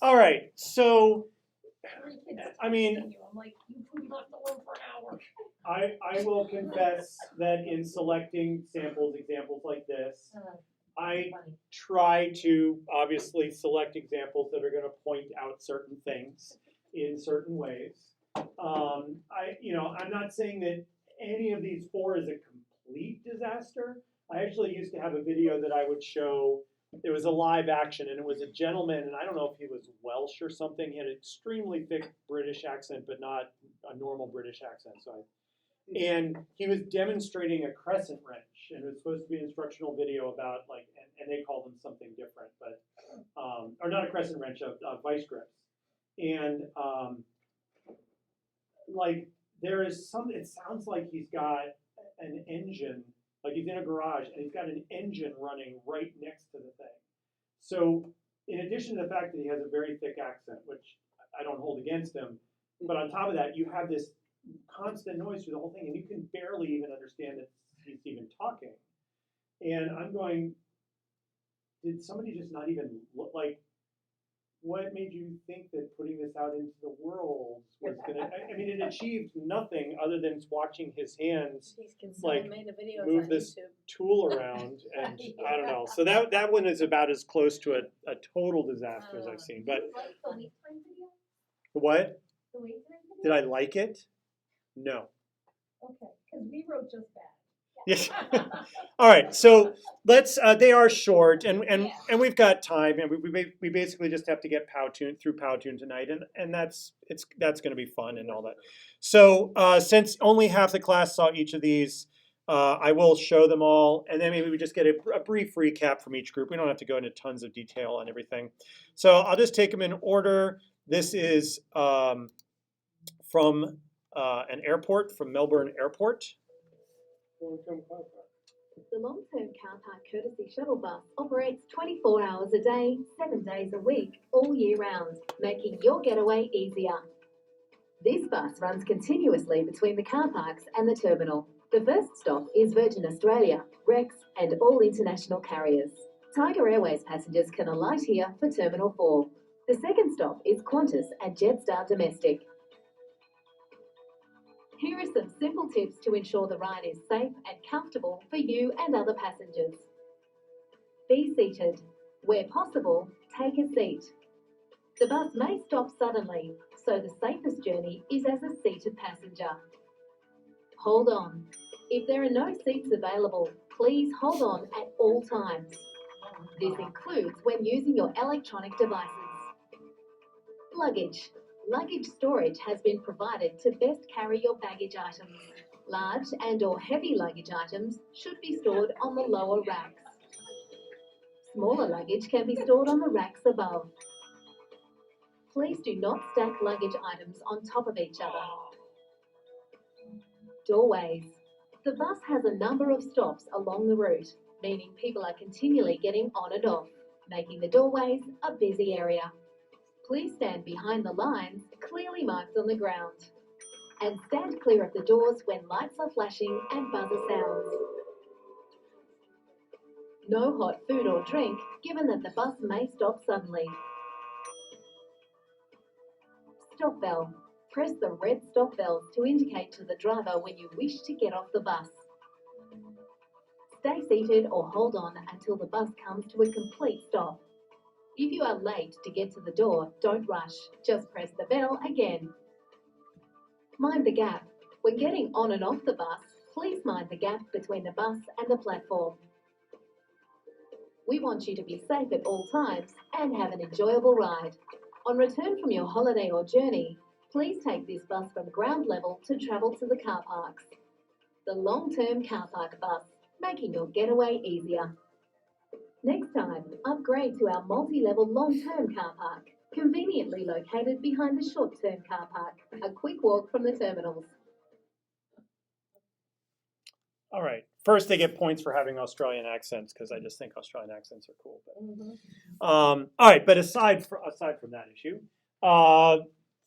All right, so I mean, I'm like, you left alone for an hour. I will confess that in selecting examples like this, I try to obviously select examples that are going to point out certain things in certain ways. I'm not saying that any of these four is a complete disaster. I actually used to have a video that I would show. It was a live action, and it was a gentleman, and I don't know if he was Welsh or something. He had an extremely thick British accent, but not a normal British accent. And he was demonstrating a crescent wrench, and it was supposed to be an instructional video about and they called them something different, but or not a crescent wrench, of vice grips, and there is some. It sounds like he's got an engine, like he's in a garage, and he's got an engine running right next to the thing. So, in addition to the fact that he has a very thick accent, which I don't hold against him, but on top of that, you have this constant noise through the whole thing, and you can barely even understand that he's even talking. And I'm going, did somebody just not even look like? What made you think that putting this out into the world was gonna? I mean, it achieved nothing other than watching his hands move this tool around, and I don't know. So that one is about as close to a total disaster as I've seen. But what? Did I like it? No. Okay, because we wrote just that. Yes. All right. So let's. They are short, and we've got time, and we basically just have to get through Powtoon tonight, and that's going to be fun and all that. So since only half the class saw each of these, I will show them all, and then maybe we just get a brief recap from each group. We don't have to go into tons of detail on everything. So I'll just take them in order. This is from an airport, from Melbourne Airport. The long-term car park courtesy shuttle bus operates 24 hours a day, 7 days a week, all year round, making your getaway easier. This bus runs continuously between the car parks and the terminal. The first stop is Virgin Australia, Rex, and all international carriers. Tiger Airways passengers can alight here for Terminal 4. The second stop is Qantas at Jetstar Domestic. Here are some simple tips to ensure the ride is safe and comfortable for you and other passengers. Be seated. Where possible, take a seat. The bus may stop suddenly, so the safest journey is as a seated passenger. Hold on. If there are no seats available, please hold on at all times. This includes when using your electronic devices. Luggage. Luggage storage has been provided to best carry your baggage items. Large and/or heavy luggage items should be stored on the lower racks. Smaller luggage can be stored on the racks above. Please do not stack luggage items on top of each other. Doorways. The bus has a number of stops along the route, meaning people are continually getting on and off, making the doorways a busy area. Please stand behind the lines clearly marked on the ground. And stand clear of the doors when lights are flashing and buzzer sounds. No hot food or drink, given that the bus may stop suddenly. Stop bell. Press the red stop bells to indicate to the driver when you wish to get off the bus. Stay seated or hold on until the bus comes to a complete stop. If you are late to get to the door, don't rush. Just press the bell again. Mind the gap. When getting on and off the bus, please mind the gap between the bus and the platform. We want you to be safe at all times and have an enjoyable ride. On return from your holiday or journey, please take this bus from ground level to travel to the car parks. The long-term car park bus, making your getaway easier. Next time, upgrade to our multi-level long-term car park, conveniently located behind the short-term car park, a quick walk from the terminals. All right. First, they get points for having Australian accents because I just think Australian accents are cool. But, all right, but aside from that issue,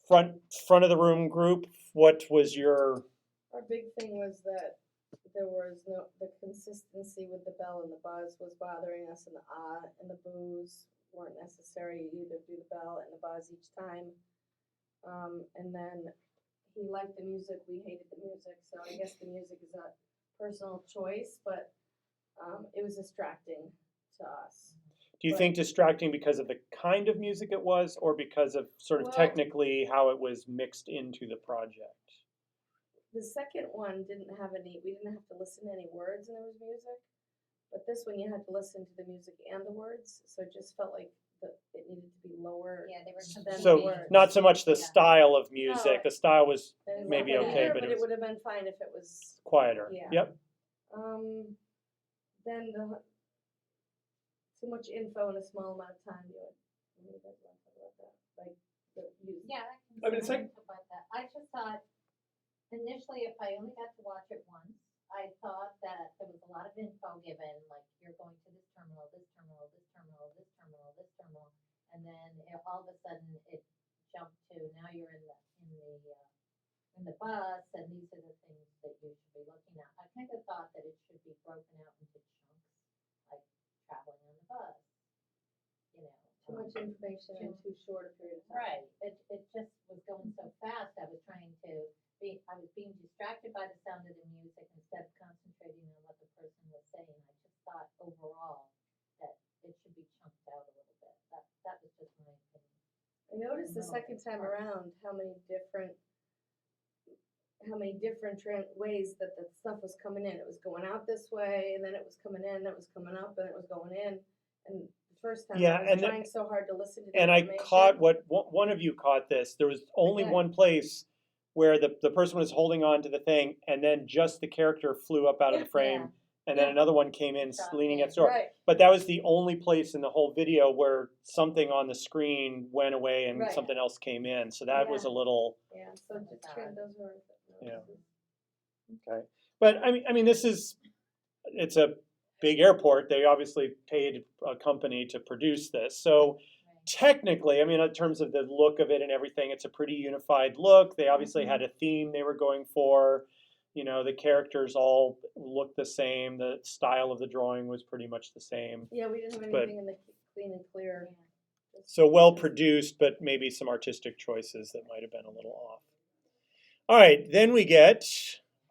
front of the room group, what was your? Our big thing was that there was no, the consistency with the bell and the buzz was bothering us, and the ah and the boos weren't necessary. You either do the bell and the buzz each time. And then he liked the music, we hated the music, so I guess the music is a personal choice, but it was distracting to us. Do you think distracting because of the kind of music it was, or because of sort of Well- technically how it was mixed into the project? The second one didn't have any, we didn't have to listen to any words and there was music, but this one you had to listen to the music and the words, so it just felt like it needed to be lower. Yeah, they were than confusing. So words. not so much the Yeah. style of music. No. The style was And maybe not okay, either, but it it was would have been fine if it was. quieter. Yeah. Yep. Then too much info in a small amount of time. You guys want to talk about that, like the music. Yeah, I mean, it's like- about that. I just thought, initially, if I only got to watch it once, I thought that there was a lot of info given, like you're going to this terminal, this terminal, this terminal, this terminal, this terminal, and then all of a sudden it jumped to now you're in the bus, and these are the things that you should be looking at. I kind of thought that it should be broken out into chunks, like traveling on the bus, you know. Too much information in too short a period of time. Right, it just was going so fast, I was being distracted by the sound of the music instead of concentrating on what the person was saying. I just thought overall that it should be chunked out a little bit. That was just my opinion. I noticed the No, second it's time hard. around how many different ways that the stuff was coming in. It was going out this way, and then it was coming in, then it was coming up, and it was going in. And the first time Yeah, I was and trying so hard to listen to the And I information. caught one of you caught this. There was only Okay. one place where the person was holding on to the thing, and then just the character flew up out of the Yeah. frame, and then Yeah. another one came in Dropped leaning in. at the door. Right. But that was the only place in the whole video where something on the screen went away and Right. something else came in. So that was a Yeah. little Yeah. So just those were. Yeah. okay. But I mean, it's a big airport. They obviously paid a company to produce this, so. Technically, I mean, in terms of the look of it and everything, it's a pretty unified look. They obviously had a theme they were going for. You know, the characters all looked the same. The style of the drawing was pretty much the same. Yeah, we didn't have But- anything in the clean and clear. So well produced, but maybe some artistic choices that might have been a little off. All right, then we get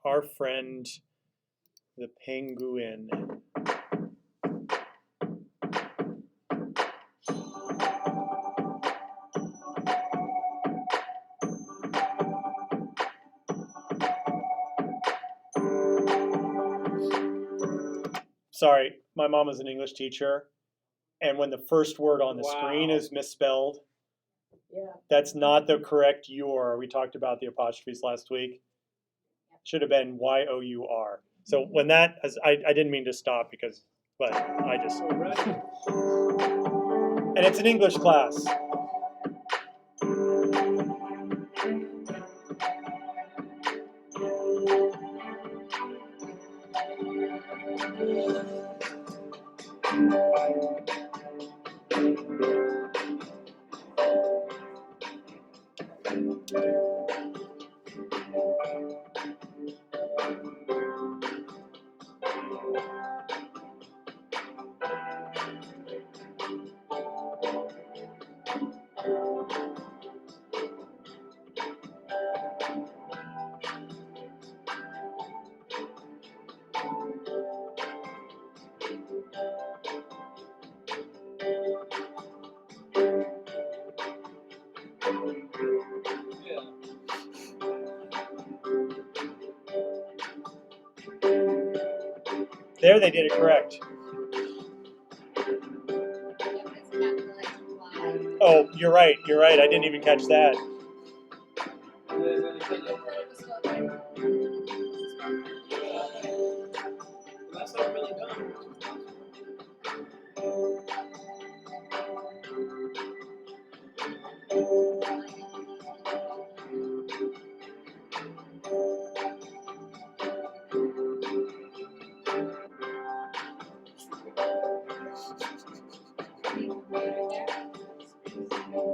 our friend, the penguin. Sorry, my mom was an English teacher, and when the first word on the screen Wow. is misspelled, Yeah. that's not the correct your. We talked about the apostrophes last week. Should have been Y-O-U-R. So when that, I didn't mean to stop but I just, and it's an English class. There they did it correct. Oh, you're right. I didn't even catch that. That's not really done.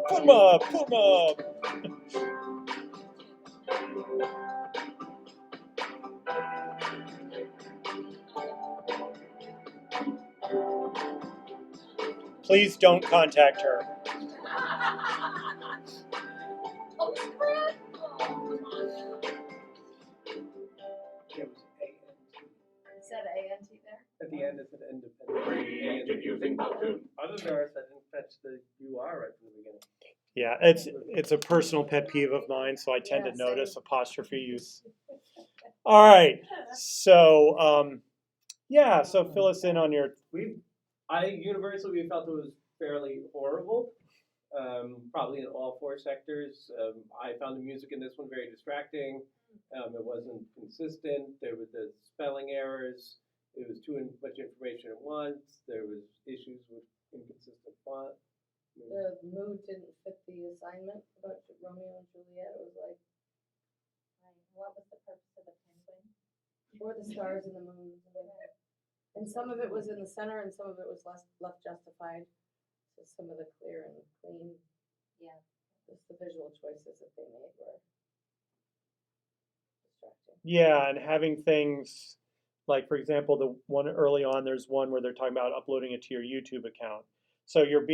Put 'em up. Please don't contact her. Oh, crap. It was A-N-T. Is that ANT there? At the end, it's an independent. Introducing Powtoon. Other than ours, I didn't fetch the UR right from the beginning. Yeah, it's a personal pet peeve of mine, so I tend Yeah, to notice same. apostrophe use. All right, so yeah, so fill us in on your. Universally, we felt it was fairly horrible. Probably in all four sectors. I found the music in this one very distracting. It wasn't consistent. There were the spelling errors. It was too much information at once. There was issues with inconsistent font. The mood didn't fit the assignment about Romeo and Juliet. It was like, What was the purpose of the penguin? or the stars and the moon. And some of it was in the center and some of it was left justified. So some of the clear and clean, Yeah. just the visual choices that they made were distracting. Yeah, and having things like, for example, the one early on, there's one where they're talking about uploading it to your YouTube account. So you're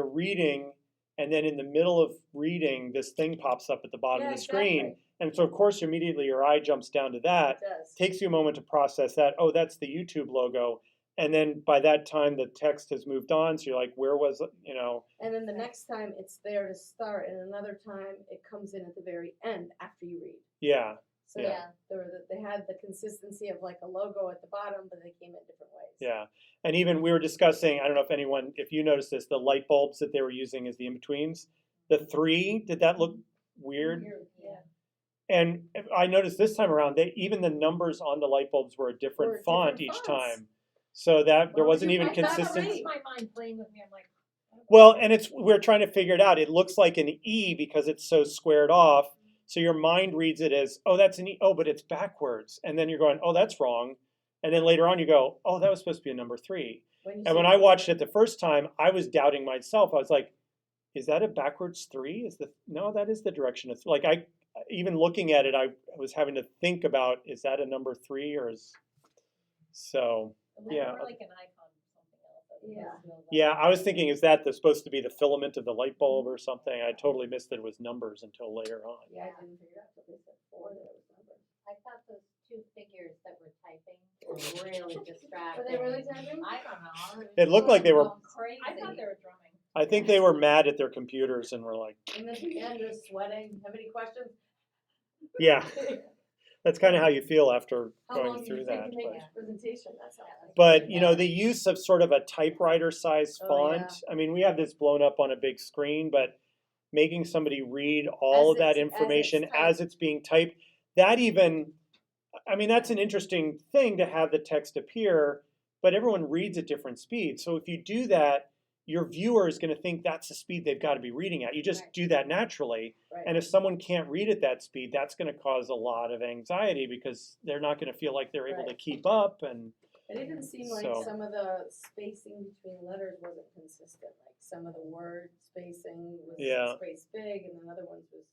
reading, and then in the middle of reading, this thing pops up at the bottom Yeah, of the screen, exactly. and so of course immediately your eye jumps down to that. It does. Takes you a moment to process that. Oh, that's the YouTube logo, and then by that time the text has moved on. So you're like, where was it? You know? And then the next time it's there to start, and another time it comes in at the very end after you read. Yeah. So Yeah. they had the consistency of like a logo at the bottom, but they came in different ways. Yeah, and even we were discussing, I don't know if you noticed this, the light bulbs that they were using as the in-betweens, the 3, did that look weird? Yeah. And I noticed this time around, even the numbers on the light bulbs were a different Were font different each fonts. time. So that there Why would wasn't you even put that consistency. rate? My mind playing with me, I'm like. Well, and we're trying to figure it out. It looks like an E because it's so squared off. So your mind reads it as, oh, that's an E. Oh, but it's backwards. And then you're going, oh, that's wrong. And then later on you go, oh, that was supposed to be a number 3. And when I watched it the first time, I was doubting myself. I was like, is that a backwards 3? No, that is the direction. It's like even looking at it, I was having to think about, is that a number 3 or is so yeah. More like an icon or something else. Yeah. Yeah, I was thinking, is that supposed to be the filament of the light bulb or something? I totally missed that it was numbers until later on. Yeah, I didn't figure out until they said 4 that it was numbers. I thought those 2 figures that were typing were really distracting. Were they really typing? I don't know. It looked like they were- going crazy. I thought they were drumming. I think they were mad at their computers and were like, And then at the end, they're sweating. Have any questions? yeah, that's kind of how you feel after How going long do through you that. take to make But, your presentation? That's how I but you know, the use of sort of a typewriter size Oh, font. I mean, we have this blown up on a big screen, but making somebody read all As of that it's- as it's information typed. as it's being typed, that even, I mean, that's an interesting thing to have the text appear, but everyone reads at different speeds. So if you do that, your viewer is going to think that's the speed they've got to be reading at. You just Right. do that naturally. Right. And if someone can't read at that speed, that's going to cause a lot of anxiety because they're not going to feel like they're able to Right. keep up. And It even seemed like So- some of the spacing between letters wasn't consistent. Like some of the word spacing was Yeah. spaced big, and then other ones was.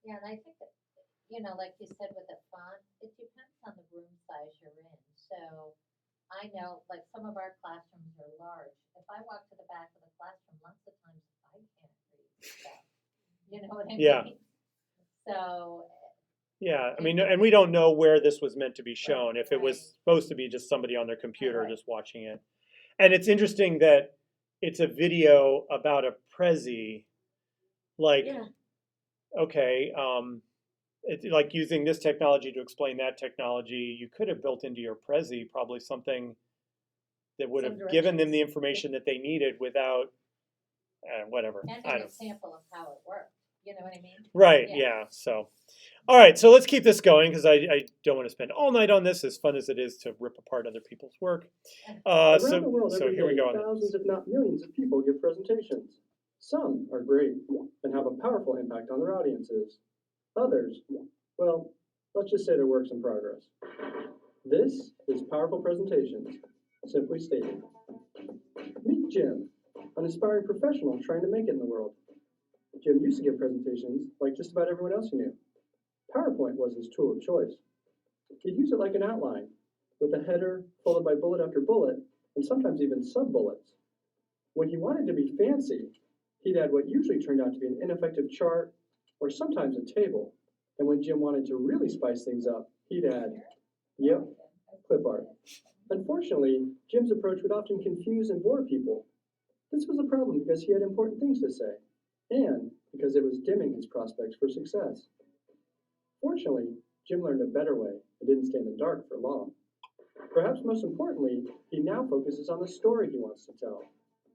Yeah, and I think that, like you said with the font, it depends on the room size you're in. So I know, like, some of our classrooms are large. If I walk to the back of the classroom, lots of times I can't read stuff. You know what I mean? Yeah. So, yeah, I mean, and we don't know where this was meant to be shown. If it was Right. supposed to be just somebody on their computer Right. just watching it. And it's interesting that it's a video about a Prezi. Like, Yeah. okay, it's like using this technology to explain that technology. You could have built into your Prezi probably something that would Some have given them the directions. information that they needed without whatever. and I an don't know. example of how it worked. You know what I mean? Right, Yeah. yeah. So, all right, so let's keep this going because I don't want to spend all night on this, as fun as it is to rip apart other people's work. Around the world So every here we day, go. thousands, if not millions, of people give presentations. Some are great and have a powerful impact on their audiences. Others, well, let's just say they're works in progress. This is Powerful Presentations, simply stated. Meet Jim, an aspiring professional trying to make it in the world. Jim used to give presentations like just about everyone else he knew. PowerPoint was his tool of choice. He'd use it like an outline, with a header followed by bullet after bullet, and sometimes even sub-bullets. When he wanted to be fancy, he'd add what usually turned out to be an ineffective chart or sometimes a table. And when Jim wanted to really spice things up, he'd add, yep, clip art. Unfortunately, Jim's approach would often confuse and bore people. This was a problem because he had important things to say, and because it was dimming his prospects for success. Fortunately, Jim learned a better way and didn't stay in the dark for long. Perhaps most importantly, he now focuses on the story he wants to tell.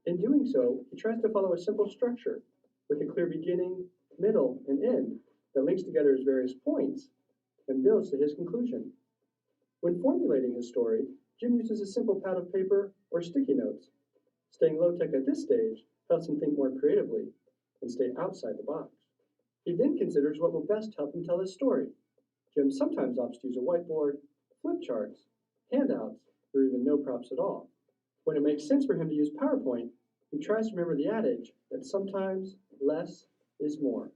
In doing so, he tries to follow a simple structure with a clear beginning, middle, and end that links together his various points and builds to his conclusion. When formulating his story, Jim uses a simple pad of paper or sticky notes. Staying low-tech at this stage helps him think more creatively and stay outside the box. He then considers what will best help him tell his story. Jim sometimes opts to use a whiteboard, flip charts, handouts, or even no props at all. When it makes sense for him to use PowerPoint, he tries to remember the adage that sometimes less is more.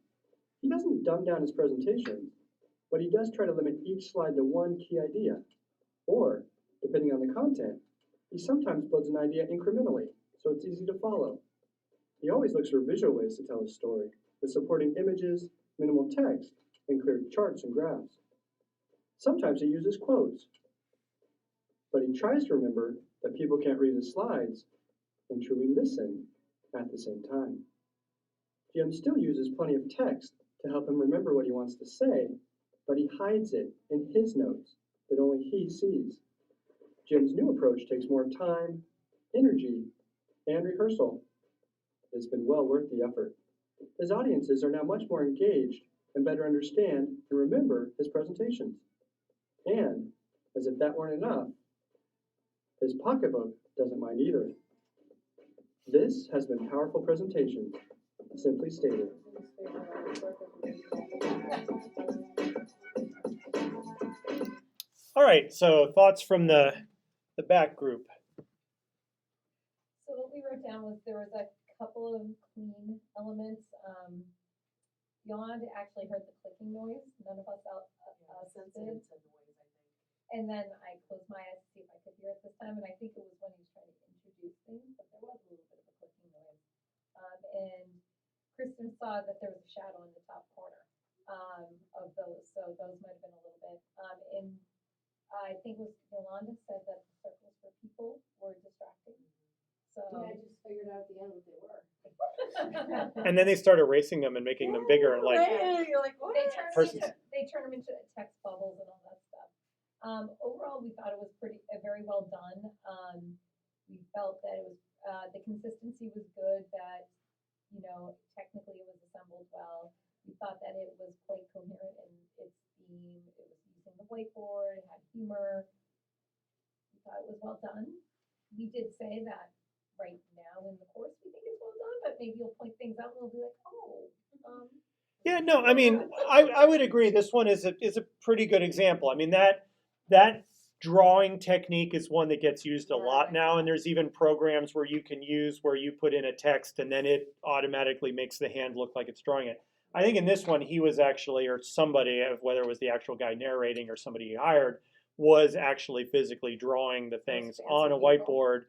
He doesn't dumb down his presentations, but he does try to limit each slide to one key idea. Or, depending on the content, he sometimes builds an idea incrementally, so it's easy to follow. He always looks for visual ways to tell his story, with supporting images, minimal text, and clear charts and graphs. Sometimes he uses quotes, but he tries to remember that people can't read his slides and truly listen at the same time. Jim still uses plenty of text to help him remember what he wants to say, but he hides it in his notes that only he sees. Jim's new approach takes more time, energy, and rehearsal. It's been well worth the effort. His audiences are now much more engaged and better understand and remember his presentations. And, as if that weren't enough, his pocketbook doesn't mind either. This has been Powerful Presentations, simply stated. All right, so thoughts from the back group. So what we wrote down was there was a couple of clean elements. Yolanda actually heard the clicking noise. None of us else did. And then I closed my eyes to see if I could hear it this time, and I think it was when he was trying to introduce things, but there was a little bit of a clicking noise. And Kristen saw that there was a shadow in the top corner of those, so those might have been a little bit. And I think it was Yolanda said that the circles for people were distracting. So Yeah, I just figured out at the end what they were. And then they start erasing them and making them bigger, and like, Right, you're like, what? they Persons. turn them into text bubbles and all that stuff. Overall, we thought it was very well done. We felt that it was the consistency was good. That technically it was assembled well. We thought that it was quite coherent in its theme. It was using the whiteboard. It had humor. We thought it was well done. We did say that right now in the course we think it's well done, but maybe you'll point things out and we'll be like, oh. yeah, no, I mean, I would agree. This one is a pretty good example. I mean, that drawing technique is one that gets used a lot now, and there's even programs where you can use where you put in a text and then it automatically makes the hand look like it's drawing it. I think in this one he was actually, or somebody, whether it was the actual guy narrating or somebody he hired, was actually physically drawing the things on a whiteboard.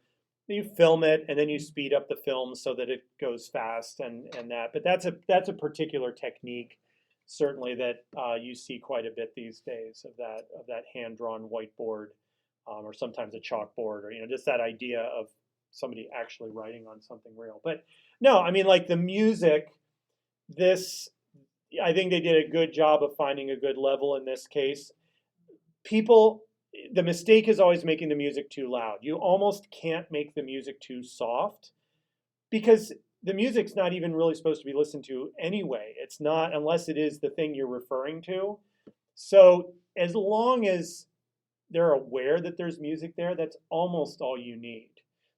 You film it and then you speed up the film so that it goes fast and that. But that's a particular technique, certainly, that you see quite a bit these days, of that hand-drawn whiteboard, or sometimes a chalkboard, or just that idea of somebody actually writing on something real. But no, I mean, like the music, I think they did a good job of finding a good level in this case. The mistake is always making the music too loud. You almost can't make the music too soft, because the music's not even really supposed to be listened to anyway. It's not, unless it is the thing you're referring to. So as long as they're aware that there's music there, that's almost all you need.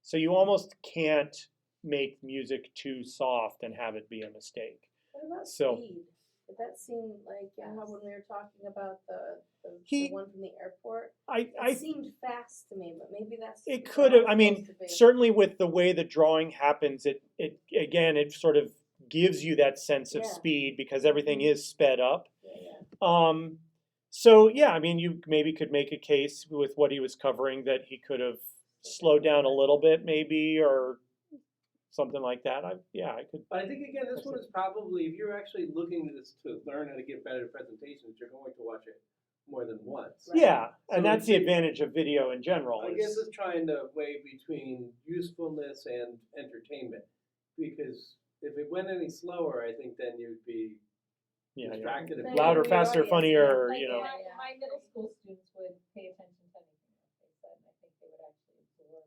So you almost can't make music too soft and have it be a mistake. What about So- speed? Did that seem like, how when we were talking about the He- one from the airport? I It seemed fast to me, but maybe that's. It not could have. I supposed mean, to be. certainly with the way the drawing happens, it sort of gives you that sense of Yeah. speed because everything is sped up. Yeah. So yeah, I mean, you maybe could make a case with what he was covering that he could have slowed down a little bit, maybe, or something like that, I could. But I think again, this one is probably, if you're actually looking to learn how to give better presentations, you're going to watch it more than once. Yeah, So and that's it's- the advantage of video in general. I guess it's trying to weigh between usefulness and entertainment, because if it went any slower, I think then you'd be distracted. and Louder, the faster, audience, funnier, Like, you know. my middle school students would pay attention to anything that they said, and I think they would actually absorb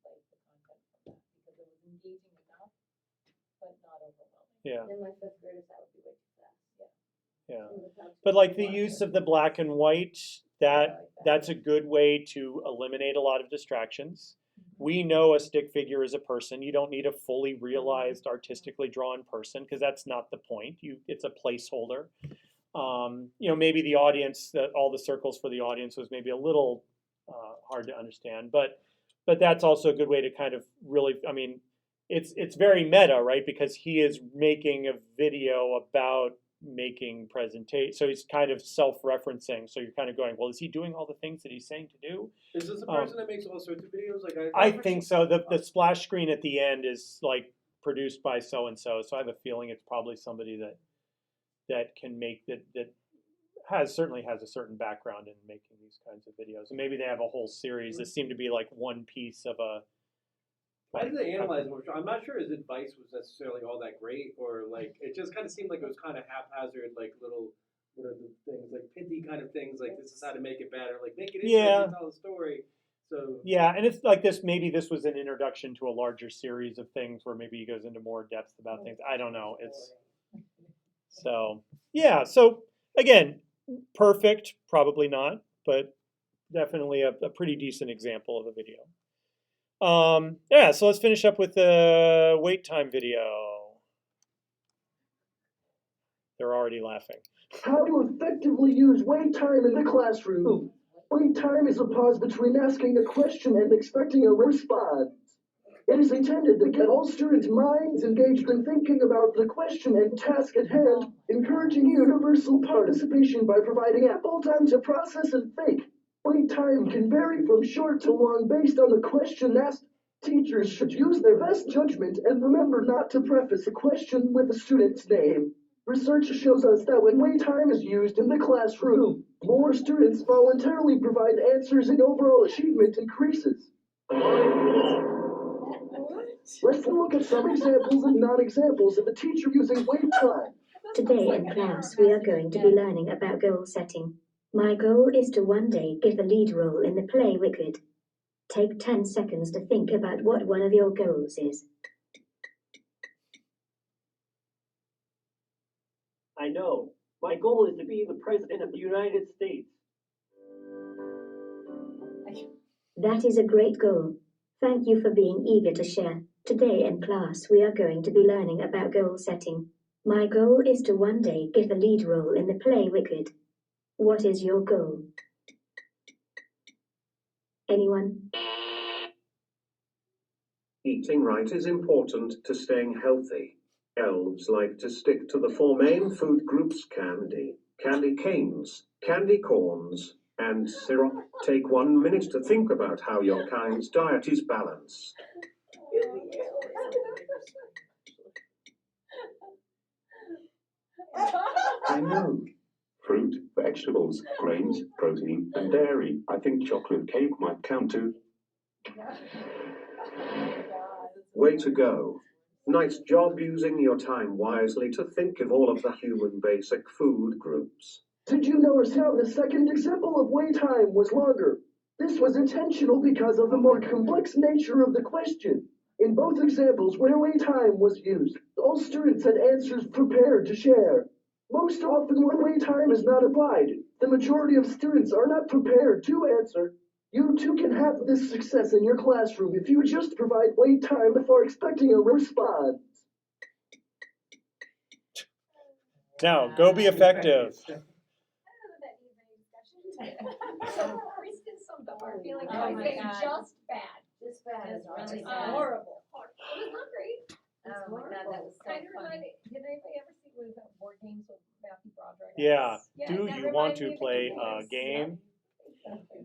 like the content from that, because it was engaging enough, but not overwhelming. Yeah, In my fifth graders, that would be way too fast. yeah. Some of the times But we like the watch use it. of the black and white, that's a good way to eliminate a lot of distractions. We know a stick figure is a person. You don't need a fully realized, artistically drawn person, because that's not the point. It's a placeholder. Maybe the audience, all the circles for the audience was maybe a little hard to understand, but that's also a good way to kind of really, I mean, it's very meta, right? Because he is making a video about making presentation, so he's kind of self-referencing. So you're kind of going, well, is he doing all the things that he's saying to do? Is this a person that makes all sorts of videos? Like I think so. The splash screen at the end is like produced by so and so. So I have a feeling it's probably somebody that can make that certainly has a certain background in making these kinds of videos. And maybe they have a whole series that seem to be like one piece of a. Why did they analyze him? I'm not sure his advice was necessarily all that great, or like it just kind of seemed like it was kind of haphazard, like little, what are the things, like pithy kind of things, like this is how to make it better, like make it interesting, tell a story. So yeah, and it's like this. Maybe this was an introduction to a larger series of things where maybe he goes into more depth about things. I don't know. It's so yeah. So again, perfect, probably not, but definitely a pretty decent example of a video. So let's finish up with the wait time video. They're already laughing. How to effectively use wait time in the classroom. Wait time is a pause between asking a question and expecting a response. It is intended to get all students' minds engaged in thinking about the question and task at hand, encouraging universal participation by providing ample time to process and think. Wait time can vary from short to long based on the question asked. Teachers should use their best judgment and remember not to preface a question with a student's name. Research shows us that when wait time is used in the classroom, more students voluntarily provide answers and overall achievement increases. Let's look at some examples and non-examples of a teacher using wait time. Today in class, we are going to be learning about goal setting. My goal is to one day get the lead role in the play Wicked. Take 10 seconds to think about what one of your goals is. I know. My goal is to be the President of the United States. That is a great goal. Thank you for being eager to share. Today in class, we are going to be learning about goal setting. My goal is to one day get the lead role in the play Wicked. What is your goal? Anyone? Eating right is important to staying healthy. Elves like to stick to the 4 main food groups: candy, candy canes, candy corns, and syrup. Take 1 minute to think about how your kind's diet is balanced. I know. Fruit, vegetables, grains, protein, and dairy. I think chocolate cake might count too. Way to go. Nice job using your time wisely to think of all of the human basic food groups. Did you notice how the second example of wait time was longer? This was intentional because of the more complex nature of the question. In both examples where wait time was used, all students had answers prepared to share. Most often when wait time is not applied, the majority of students are not prepared to answer. You too can have this success in your classroom if you just provide wait time before expecting a response. Now, go be effective. I feel like Oh I my say God. just bad. Just bad. Just really It's bad. horrible. It was not great. Oh my God, that was so Kind of funny. reminded, did anybody ever see what is that, Board Games with Matthew Broderick? Yeah. Do that you want reminded me to of the play a Computers. game?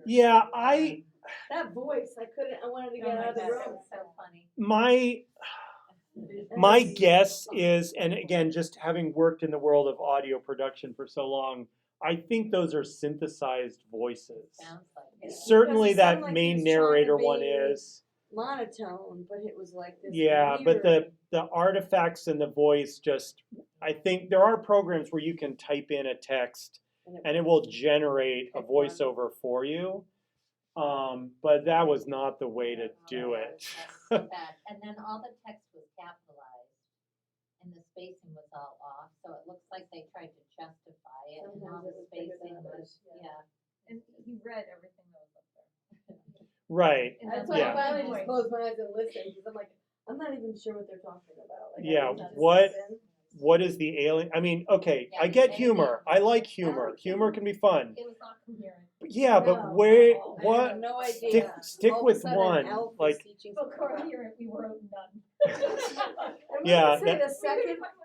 Yeah. Yeah, That voice, I wanted to Oh get my out of the God, that room. was so funny. My guess is, and again, just having worked in the world of audio production for so long, I think those are synthesized voices. Sounds like it. Certainly Because it sounded that like he main was trying to narrator one be is. monotone, but it was like this Yeah, but weird. the artifacts in the voice just, I think there are programs where you can type in a text and it will generate a Pick one. voiceover for you. But that was not the way to do it. That's so bad. And then all the text was capitalized and the spacing was all off, so it looks like they tried to justify it and all Sometimes the it was bigger spacing than was, others, yeah. And he read everything that was up there. Right. And That's that's why Yeah. I finally the just point. closed my eyes and listened, because I'm like, I'm not even sure what they're talking about. Like, I Yeah, need to just what- listen. What is the alien? I mean, okay, I Yeah, get and humor. I like humor. like Humor can be fun. It was not coherent. Yeah, but No, where, not at all. I what? have no Stick, idea. stick All of a with sudden, one. Elf was Like, teaching But something about- coherent, we wrote none. I Yeah, must say, that-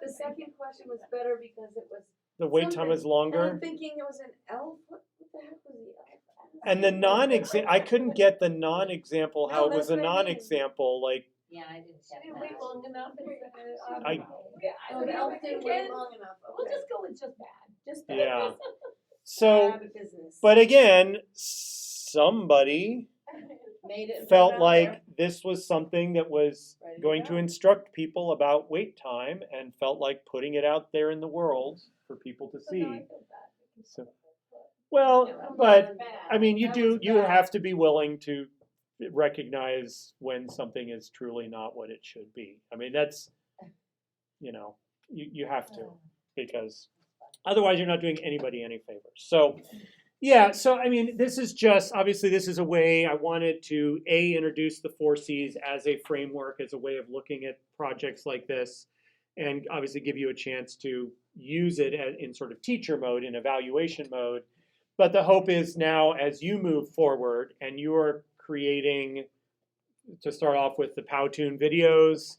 the second question was better because it was the wait time something. is And longer. I'm thinking it was an elf. What the heck was the elf? And the non-exam, I couldn't get the non-example, how No, it was a that's what I mean. non-example, like, Yeah, I didn't She get didn't that. wait long enough. I- Oh, the elf didn't wait long enough. We'll Okay. just go with just bad. Just yeah. So, bad business. but again, somebody Made it and put it felt out like there. this was something that was Ready to going go. to instruct people about wait time and felt like putting it out there in the world for people to So now I see. feel bad. So, well, Come but on. I mean, you That do, was you bad. have to be willing to recognize when something is truly not what it should be. I mean, that's, you have to, because otherwise you're not doing anybody any favors. So, yeah, so I mean, this is just, obviously this is a way I wanted to, introduce the 4 Cs as a framework, as a way of looking at projects like this, and obviously give you a chance to use it in sort of teacher mode, in evaluation mode. But the hope is now, as you move forward and you're creating, to start off with, the Powtoon videos,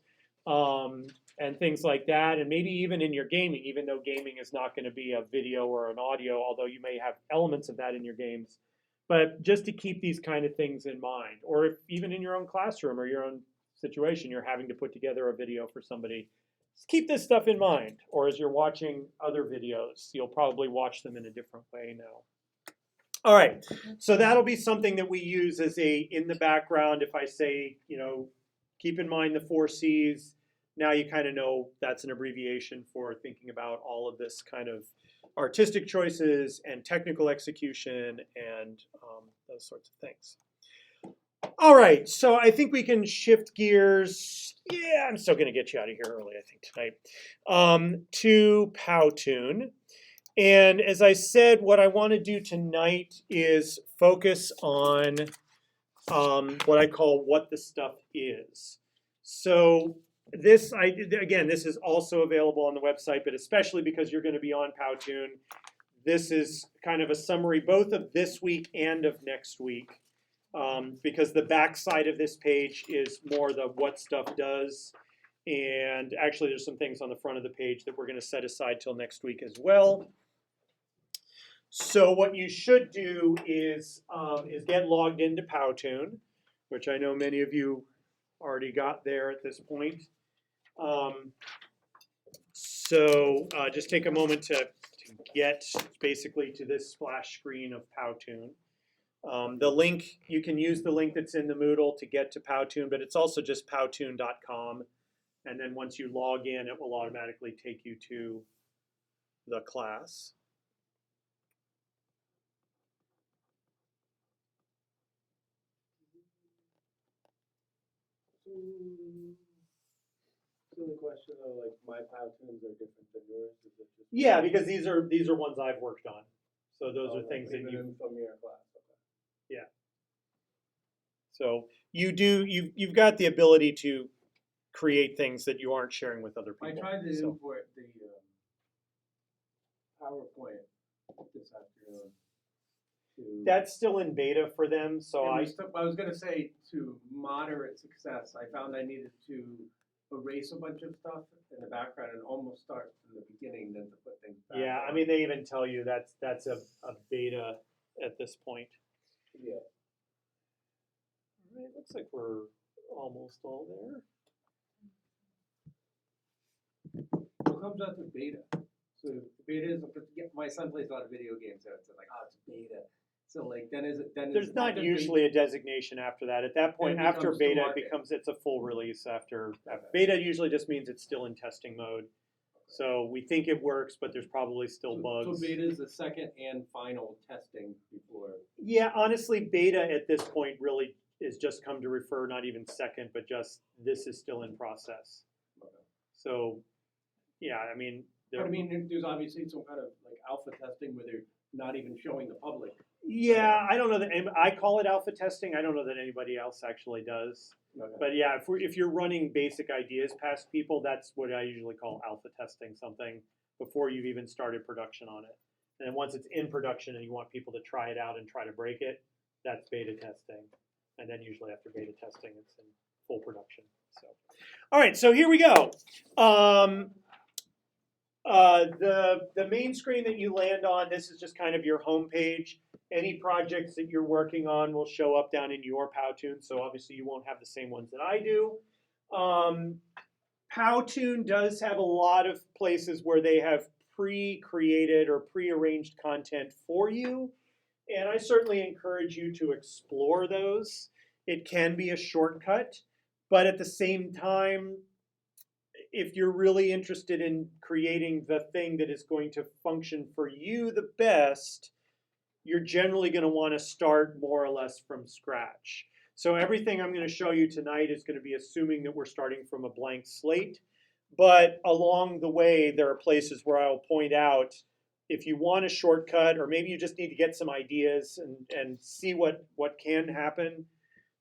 and things like that, and maybe even in your gaming, even though gaming is not going to be a video or an audio, although you may have elements of that in your games, but just to keep these kind of things in mind, or if even in your own classroom or your own situation, you're having to put together a video for somebody, just keep this stuff in mind. Or as you're watching other videos, you'll probably watch them in a different way now. All right, so that'll be something that we use as in the background. If I say, keep in mind the 4 Cs, now you kind of know that's an abbreviation for thinking about all of this kind of artistic choices and technical execution and those sorts of things. All right, so I think we can shift gears. Yeah, I'm still going to get you out of here early, I think, tonight, to Powtoon. And as I said, what I want to do tonight is focus on what I call what the stuff is. So this, this is also available on the website, but especially because you're going to be on Powtoon, this is kind of a summary both of this week and of next week, because the back side of this page is more the what stuff does. And actually, there's some things on the front of the page that we're going to set aside till next week as well. So what you should do is get logged into Powtoon, which I know many of you already got there at this point. Just take a moment to get basically to this splash screen of Powtoon. The link, you can use the link that's in the Moodle to get to Powtoon, but it's also just powtoon.com. And then once you log in, it will automatically take you to the class. So the question of like my Powtoons are different than yours? Is it just Yeah, because these are ones I've worked on. So those are things that even you, from your class? Okay. yeah. So you've got the ability to create things that you aren't sharing with other I people. tried to So import the PowerPoint this afternoon. that's still in beta for them. So I was going to say, to moderate success, I found I needed to erase a bunch of stuff in the background and almost start from the beginning, then to put things back. yeah, I mean, they even tell you that's a beta at this point. Yeah. All right, looks like we're almost all there. comes out to beta? So beta is, my son plays a lot of video games, so it's like, oh, it's beta. So like, then is it, There's not usually a designation after that. At that point, Then it after becomes to beta, market. it's a full release after beta usually just means it's still in testing mode. So we think it works, but there's probably still bugs. So beta is the second and final testing before. Yeah, honestly, beta at this point really is just come to refer, not even second, but just this is still in process. Okay. So, yeah, I mean, But I mean, there's obviously some kind of like alpha testing where they're not even showing the public. yeah, I don't know that I call it alpha testing. I don't know that anybody else actually does. Okay. But yeah, if you're running basic ideas past people, that's what I usually call alpha testing something before you've even started production on it. And then once it's in production and you want people to try it out and try to break it, that's beta testing. And then usually after beta testing, it's in full production. So, all right, so here we go. The main screen that you land on, this is just kind of your home page. Any projects that you're working on will show up down in your Powtoon, so obviously you won't have the same ones that I do. Powtoon does have a lot of places where they have pre-created or pre-arranged content for you, and I certainly encourage you to explore those. It can be a shortcut, but at the same time, if you're really interested in creating the thing that is going to function for you the best, you're generally going to want to start more or less from scratch. So everything I'm going to show you tonight is going to be assuming that we're starting from a blank slate. But along the way, there are places where I'll point out if you want a shortcut, or maybe you just need to get some ideas and see what can happen.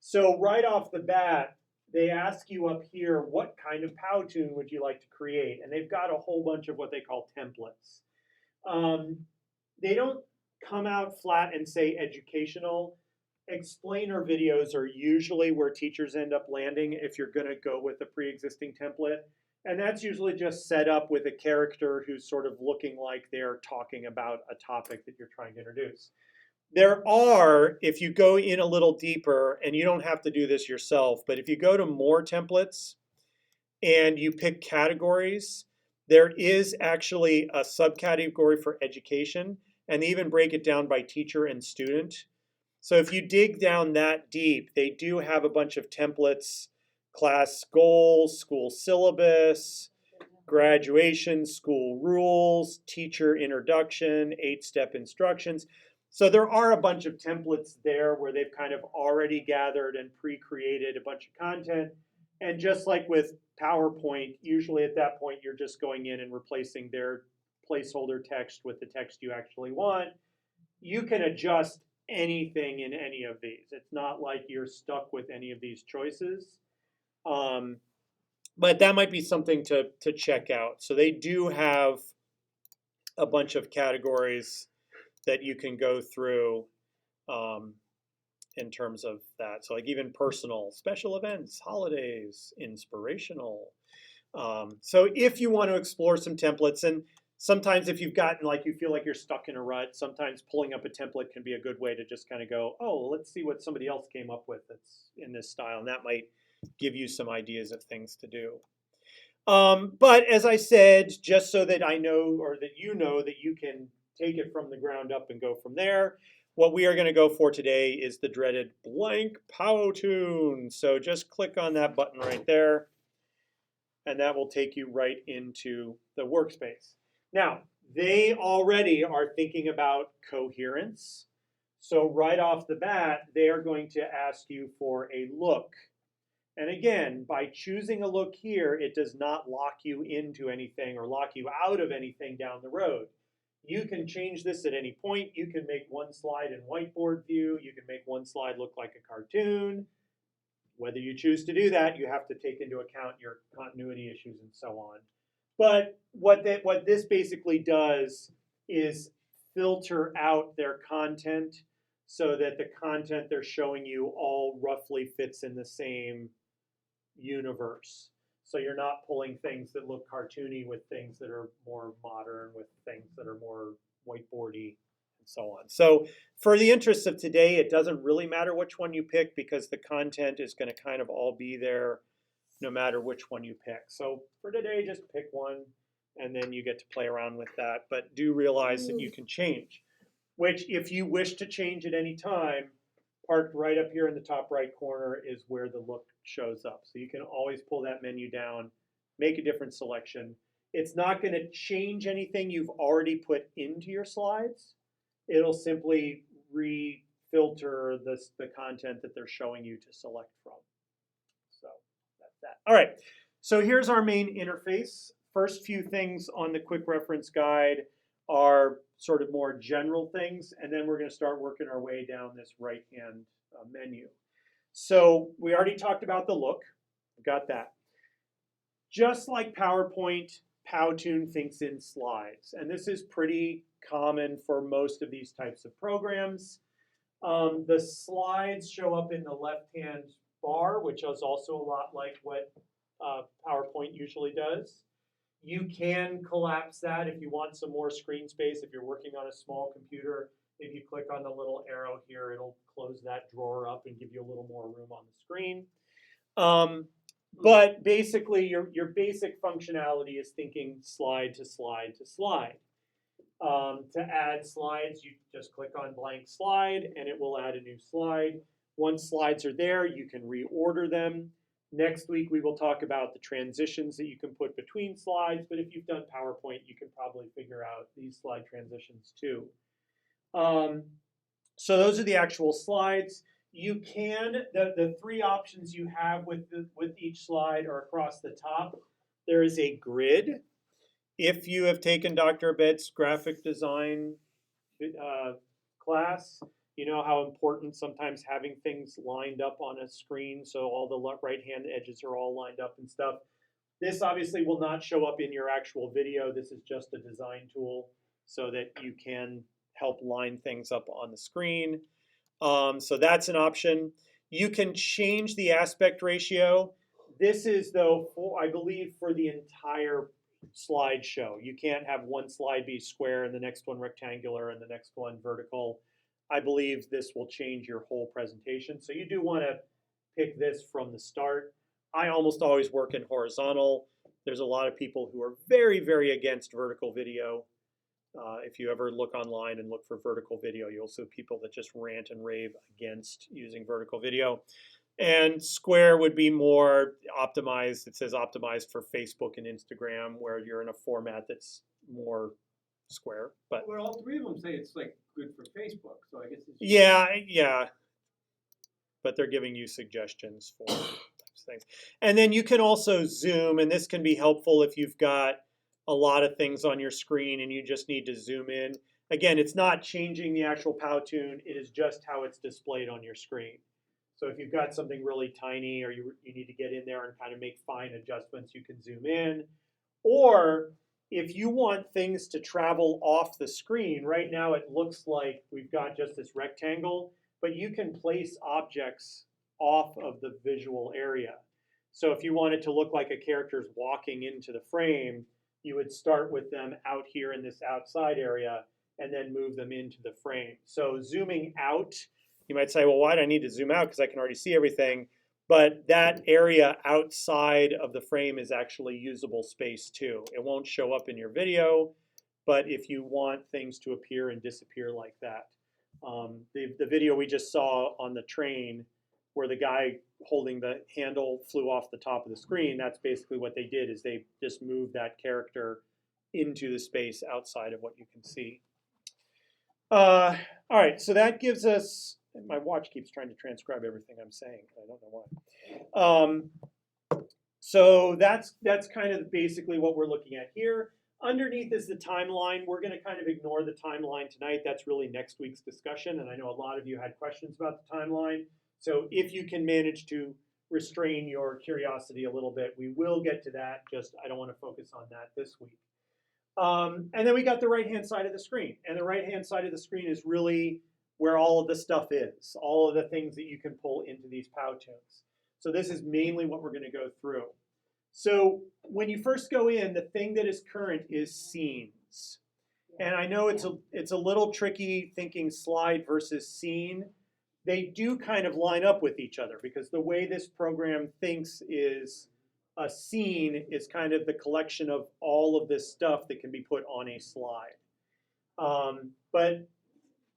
So right off the bat, they ask you up here, what kind of Powtoon would you like to create? And they've got a whole bunch of what they call templates. They don't come out flat and say educational. Explainer videos are usually where teachers end up landing if you're going to go with a pre-existing template. And that's usually just set up with a character who's sort of looking like they're talking about a topic that you're trying to introduce. There are, if you go in a little deeper, and you don't have to do this yourself, but if you go to more templates and you pick categories, there is actually a subcategory for education, and they even break it down by teacher and student. So if you dig down that deep, they do have a bunch of templates: class goals, school syllabus, graduation, school rules, teacher introduction, 8-step instructions. So there are a bunch of templates there where they've kind of already gathered and pre-created a bunch of content. And just like with PowerPoint, usually at that point, you're just going in and replacing their placeholder text with the text you actually want. You can adjust anything in any of these. It's not like you're stuck with any of these choices. But that might be something to check out. So they do have a bunch of categories that you can go through in terms of that. So like even personal, special events, holidays, inspirational. So if you want to explore some templates, and sometimes if you've gotten like you feel like you're stuck in a rut, sometimes pulling up a template can be a good way to just kind of go, oh, let's see what somebody else came up with that's in this style. And that might give you some ideas of things to do. But as I said, just so that I know, or that you know, that you can take it from the ground up and go from there, what we are going to go for today is the dreaded blank Powtoon. So just click on that button right there, and that will take you right into the workspace. Now, they already are thinking about coherence. So right off the bat, they are going to ask you for a look. And again, by choosing a look here, it does not lock you into anything or lock you out of anything down the road. You can change this at any point. You can make one slide in whiteboard view. You can make one slide look like a cartoon. Whether you choose to do that, you have to take into account your continuity issues and so on. But what this basically does is filter out their content so that the content they're showing you all roughly fits in the same universe. So you're not pulling things that look cartoony with things that are more modern, with things that are more whiteboardy, and so on. So for the interests of today, it doesn't really matter which one you pick because the content is going to kind of all be there no matter which one you pick. So for today, just pick one. and then you get to play around with that. But do realize that you can change, which if you wish to change at any time, parked right up here in the top right corner is where the look shows up. So you can always pull that menu down, make a different selection. It's not going to change anything you've already put into your slides. It'll simply refilter the content that they're showing you to select from. So that's that. All right, so here's our main interface. First few things on the quick reference guide are sort of more general things, and then we're going to start working our way down this right-hand menu. So we already talked about the look. Got that. Just like PowerPoint, Powtoon thinks in slides, and this is pretty common for most of these types of programs. The slides show up in the left-hand bar, which is also a lot like what PowerPoint usually does. You can collapse that if you want some more screen space. If you're working on a small computer, if you click on the little arrow here, it'll close that drawer up and give you a little more room on the screen. But basically, your basic functionality is thinking slide to slide to slide. To add slides, you just click on blank slide, and it will add a new slide. Once slides are there, you can reorder them. Next week, we will talk about the transitions that you can put between slides, but if you've done PowerPoint, you can probably figure out these slide transitions too. So those are the actual slides. You can, the three options you have with each slide are across the top. There is a grid. If you have taken Dr. Abed's graphic design class, you know how important sometimes having things lined up on a screen so all the right-hand edges are all lined up and stuff. This obviously will not show up in your actual video. This is just a design tool so that you can help line things up on the screen. So that's an option. You can change the aspect ratio. This is, though, I believe, for the entire slideshow. You can't have one slide be square and the next one rectangular and the next one vertical. I believe this will change your whole presentation. So you do want to pick this from the start. I almost always work in horizontal. There's a lot of people who are very, very against vertical video. If you ever look online and look for vertical video, you'll see people that just rant and rave against using vertical video. And square would be more optimized. It says optimized for Facebook and Instagram, where you're in a format that's more square. But well, all three of them say it's like good for Facebook, so I guess it's yeah. But they're giving you suggestions for things. And then you can also zoom, and this can be helpful if you've got a lot of things on your screen and you just need to zoom in. Again, it's not changing the actual Powtoon, it is just how it's displayed on your screen. So if you've got something really tiny or you need to get in there and kind of make fine adjustments, you can zoom in. Or if you want things to travel off the screen, right now it looks like we've got just this rectangle, but you can place objects off of the visual area. So if you want it to look like a character's walking into the frame, you would start with them out here in this outside area and then move them into the frame. So zooming out, you might say, well, why do I need to zoom out? Because I can already see everything. But that area outside of the frame is actually usable space too. It won't show up in your video, but if you want things to appear and disappear like that. The video we just saw on the train where the guy holding the handle flew off the top of the screen, that's basically what they did, is they just moved that character into the space outside of what you can see. All right, so that gives us, my watch keeps trying to transcribe everything I'm saying. I don't know why. So that's kind of basically what we're looking at here. Underneath is the timeline. We're going to kind of ignore the timeline tonight. That's really next week's discussion, and I know a lot of you had questions about the timeline. So if you can manage to restrain your curiosity a little bit, we will get to that. Just I don't want to focus on that this week. And then we got the right-hand side of the screen. And the right-hand side of the screen is really where all of the stuff is, all of the things that you can pull into these Powtoons. So this is mainly what we're going to go through. So when you first go in, the thing that is current is scenes. And I know it's a little tricky thinking slide versus scene. They do kind of line up with each other because the way this program thinks is a scene is kind of the collection of all of this stuff that can be put on a slide. But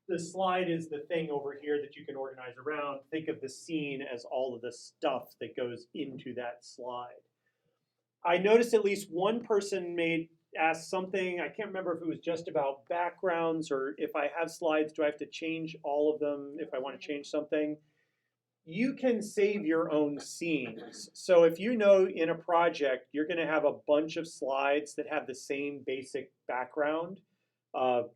the slide is the thing over here that you can organize around. Think of the scene as all of the stuff that goes into that slide. I noticed at least one person asked something. I can't remember if it was just about backgrounds or if I have slides, do I have to change all of them if I want to change something? You can save your own scenes. So if you know in a project, you're going to have a bunch of slides that have the same basic background,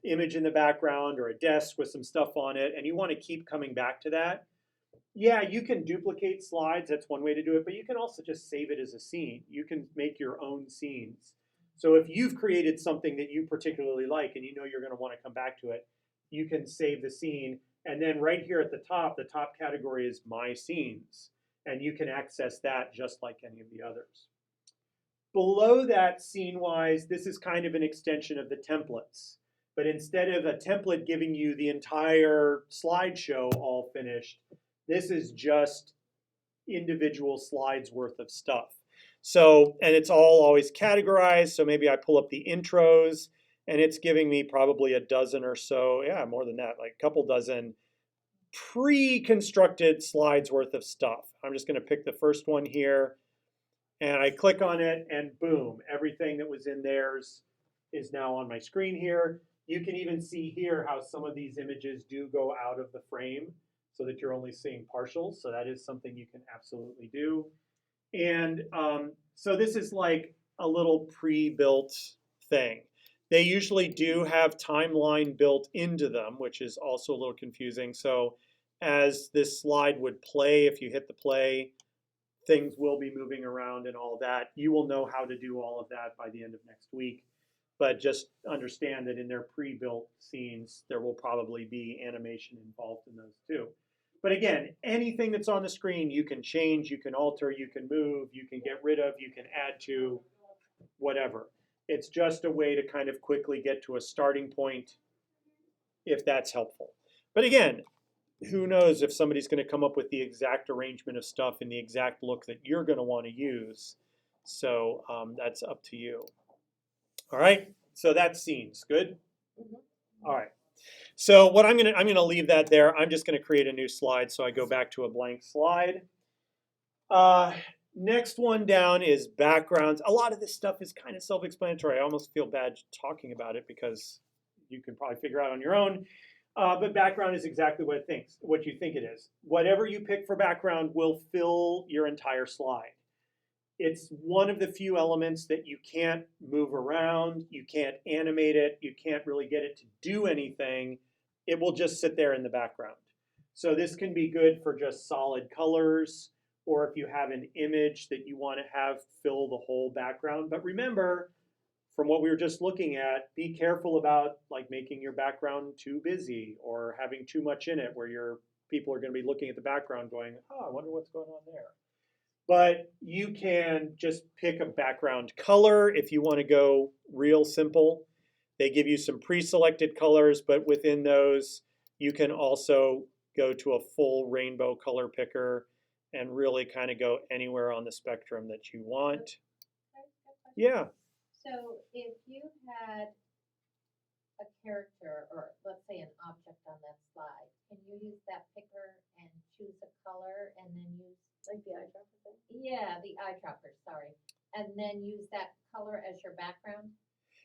image in the background or a desk with some stuff on it, and you want to keep coming back to that. Yeah, you can duplicate slides. That's one way to do it, but you can also just save it as a scene. You can make your own scenes. So if you've created something that you particularly like and you know you're going to want to come back to it, you can save the scene. And then right here at the top category is My Scenes. And you can access that just like any of the others. Below that, scene-wise, this is kind of an extension of the templates. But instead of a template giving you the entire slideshow all finished, this is just individual slides worth of stuff. So, and it's all always categorized. So maybe I pull up the intros and it's giving me probably a dozen or so, yeah, more than that, like a couple dozen pre-constructed slides worth of stuff. I'm just going to pick the first one here and I click on it and boom, everything that was in theirs is now on my screen here. You can even see here how some of these images do go out of the frame so that you're only seeing partials. So that is something you can absolutely do. And so this is like a little pre-built thing. They usually do have timeline built into them, which is also a little confusing. So as this slide would play, if you hit the play, things will be moving around and all that. You will know how to do all of that by the end of next week. But just understand that in their pre-built scenes, there will probably be animation involved in those too. But again, anything that's on the screen, you can change, you can alter, you can move, you can get rid of, you can add to, whatever. It's just a way to kind of quickly get to a starting point if that's helpful. But again, who knows if somebody's going to come up with the exact arrangement of stuff in the exact look that you're going to want to use. So that's up to you. All right, so that's scenes. Good? All right. So what I'm gonna leave that there. I'm just gonna create a new slide. So I go back to a blank slide. Next one down is backgrounds. A lot of this stuff is kind of self-explanatory. I almost feel bad talking about it because you can probably figure out on your own. But background is exactly what you think it is. Whatever you pick for background will fill your entire slide. It's one of the few elements that you can't move around, you can't animate it, you can't really get it to do anything. It will just sit there in the background. So this can be good for just solid colors, or if you have an image that you want to have fill the whole background. But remember, from what we were just looking at, be careful about like making your background too busy or having too much in it where your people are going to be looking at the background going, oh, I wonder what's going on there. But you can just pick a background color if you want to go real simple. They give you some pre-selected colors, but within those, you can also go to a full rainbow color picker and really kind of go anywhere on the spectrum that you want. Yeah. So if you had a character, or let's say an object on that slide, can you use that picker and choose a color and then use Like the eyedropper thing? Yeah, the eyedropper, sorry. And then use that color as your background?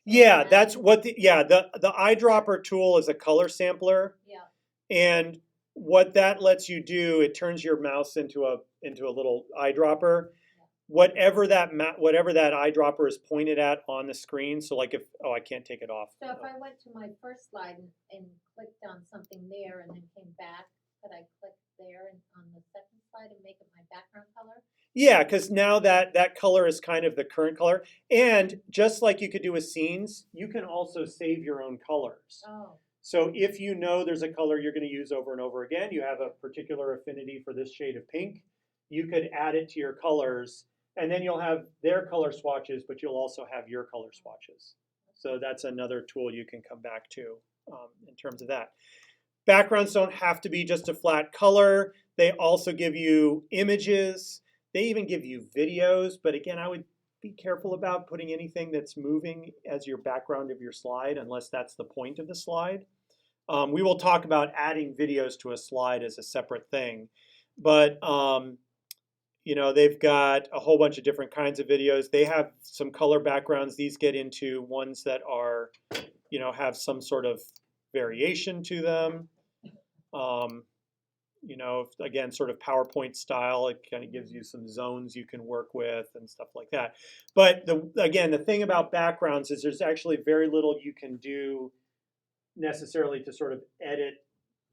Yeah, that's what the eyedropper tool is a color sampler. Yeah. And what that lets you do, it turns your mouse into a little eyedropper. Yeah. Whatever that eyedropper is pointed at on the screen. So like I can't take it off. So if I went to my first slide and clicked on something there and then came back, could I click there and on the second slide and make it my background color? Yeah, because now that color is kind of the current color. And just like you could do with scenes, you can also save your own colors. Oh. So if you know there's a color you're going to use over and over again, you have a particular affinity for this shade of pink, you could add it to your colors, and then you'll have their color swatches, but you'll also have your color swatches. So that's another tool you can come back to in terms of that. Backgrounds don't have to be just a flat color. They also give you images. They even give you videos, but again, I would be careful about putting anything that's moving as your background of your slide, unless that's the point of the slide. We will talk about adding videos to a slide as a separate thing, but you know, they've got a whole bunch of different kinds of videos. They have some color backgrounds. These get into ones that are, you know, have some sort of variation to them. You know, again, sort of PowerPoint style. It kind of gives you some zones you can work with and stuff like that. But again, the thing about backgrounds is there's actually very little you can do necessarily to sort of edit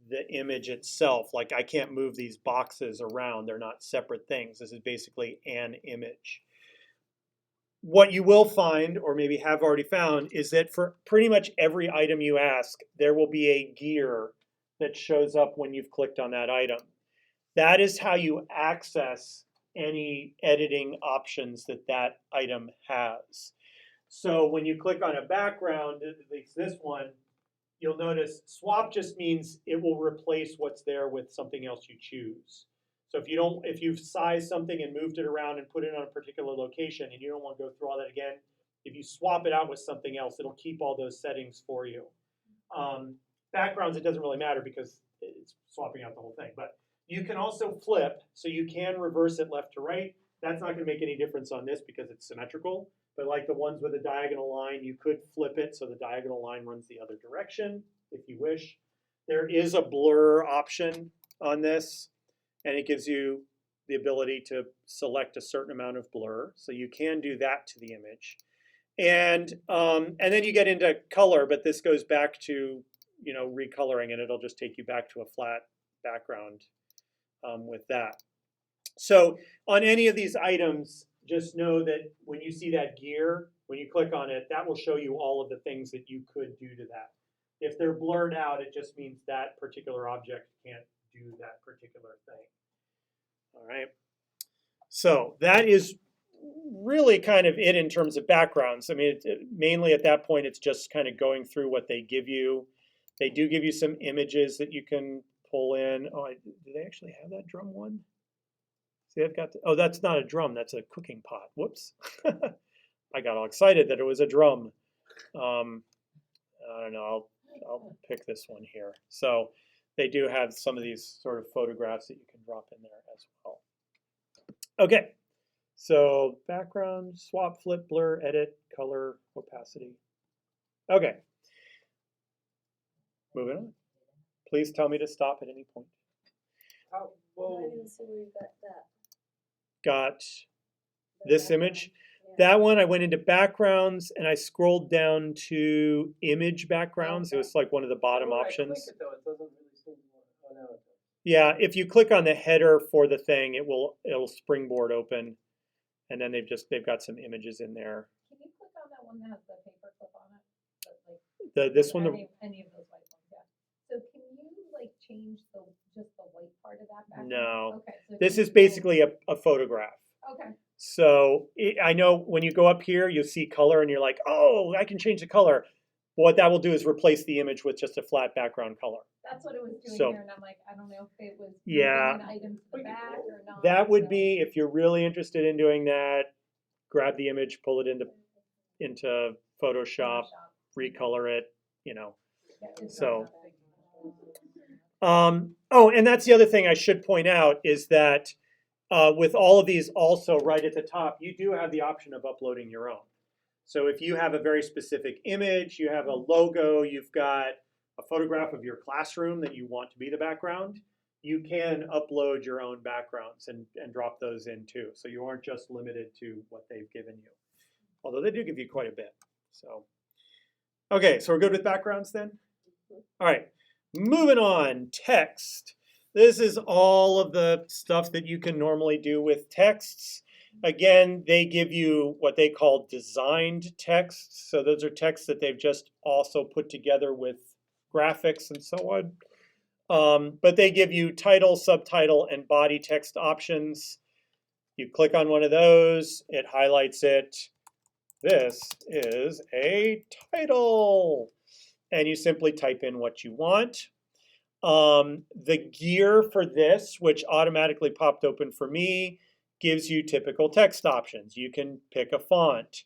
the image itself. Like I can't move these boxes around. They're not separate things. This is basically an image. What you will find, or maybe have already found, is that for pretty much every item you ask, there will be a gear that shows up when you've clicked on that item. That is how you access any editing options that that item has. So when you click on a background, at least this one, you'll notice swap just means it will replace what's there with something else you choose. So if you've sized something and moved it around and put it on a particular location and you don't want to go through all that again, if you swap it out with something else, it'll keep all those settings for you. Backgrounds, it doesn't really matter because it's swapping out the whole thing. But you can also flip, so you can reverse it left to right. That's not going to make any difference on this because it's symmetrical. But like the ones with a diagonal line, you could flip it so the diagonal line runs the other direction if you wish. There is a blur option on this, and it gives you the ability to select a certain amount of blur. So you can do that to the image. And then you get into color, but this goes back to, you know, recoloring, and it'll just take you back to a flat background with that. So on any of these items, just know that when you see that gear, when you click on it, that will show you all of the things that you could do to that. If they're blurred out, it just means that particular object can't do that particular thing. All right. So that is really kind of it in terms of backgrounds. I mean, mainly at that point, it's just kind of going through what they give you. They do give you some images that you can pull in. Oh, do they actually have that drum one? See, I've got, oh, that's not a drum, that's a cooking pot. Whoops. I got all excited that it was a drum. I don't know, I'll pick this one here. So they do have some of these sort of photographs that you can drop in there as well. Okay, so background, swap, flip, blur, edit, color, opacity. Okay, moving on. Please tell me to stop at any point. I didn't see where you got that. Got this image. That one, I went into backgrounds and I scrolled down to image backgrounds. It was like one of the bottom options. Click it, though. It doesn't really seem to work. Oh, no, it does. Yeah, if you click on the header for the thing, it'll springboard open, and then they've got some images in there. Can you click on that one that has the paper clip on it? Like, This one, any of those white ones, yeah. So can you like change just the white part of that background? no. Okay. So This can is you- basically a photograph. Okay. So I know when you go up here, you'll see color, and you're like, oh, I can change the color. What that will do is replace the image with just a flat background color. That's what it was doing So- here, and I'm like, I don't know if it was Yeah. moving an item to the back or not. That would so- be, if you're really interested in doing that, grab the image, pull it into Photoshop, recolor it, you know. Yeah, it's So- not big. Oh, and that's the other thing I should point out is that with all of these also right at the top, you do have the option of uploading your own. So if you have a very specific image, you have a logo, you've got a photograph of your classroom that you want to be the background, you can upload your own backgrounds and drop those in too. So you aren't just limited to what they've given you. Although they do give you quite a bit. So, okay, so we're good with backgrounds then? All right, moving on, text. This is all of the stuff that you can normally do with texts. Again, they give you what they call designed texts. So those are texts that they've just also put together with graphics and so on. But they give you title, subtitle, and body text options. You click on one of those, it highlights it. This is a title. And you simply type in what you want. The gear for this, which automatically popped open for me, gives you typical text options. You can pick a font.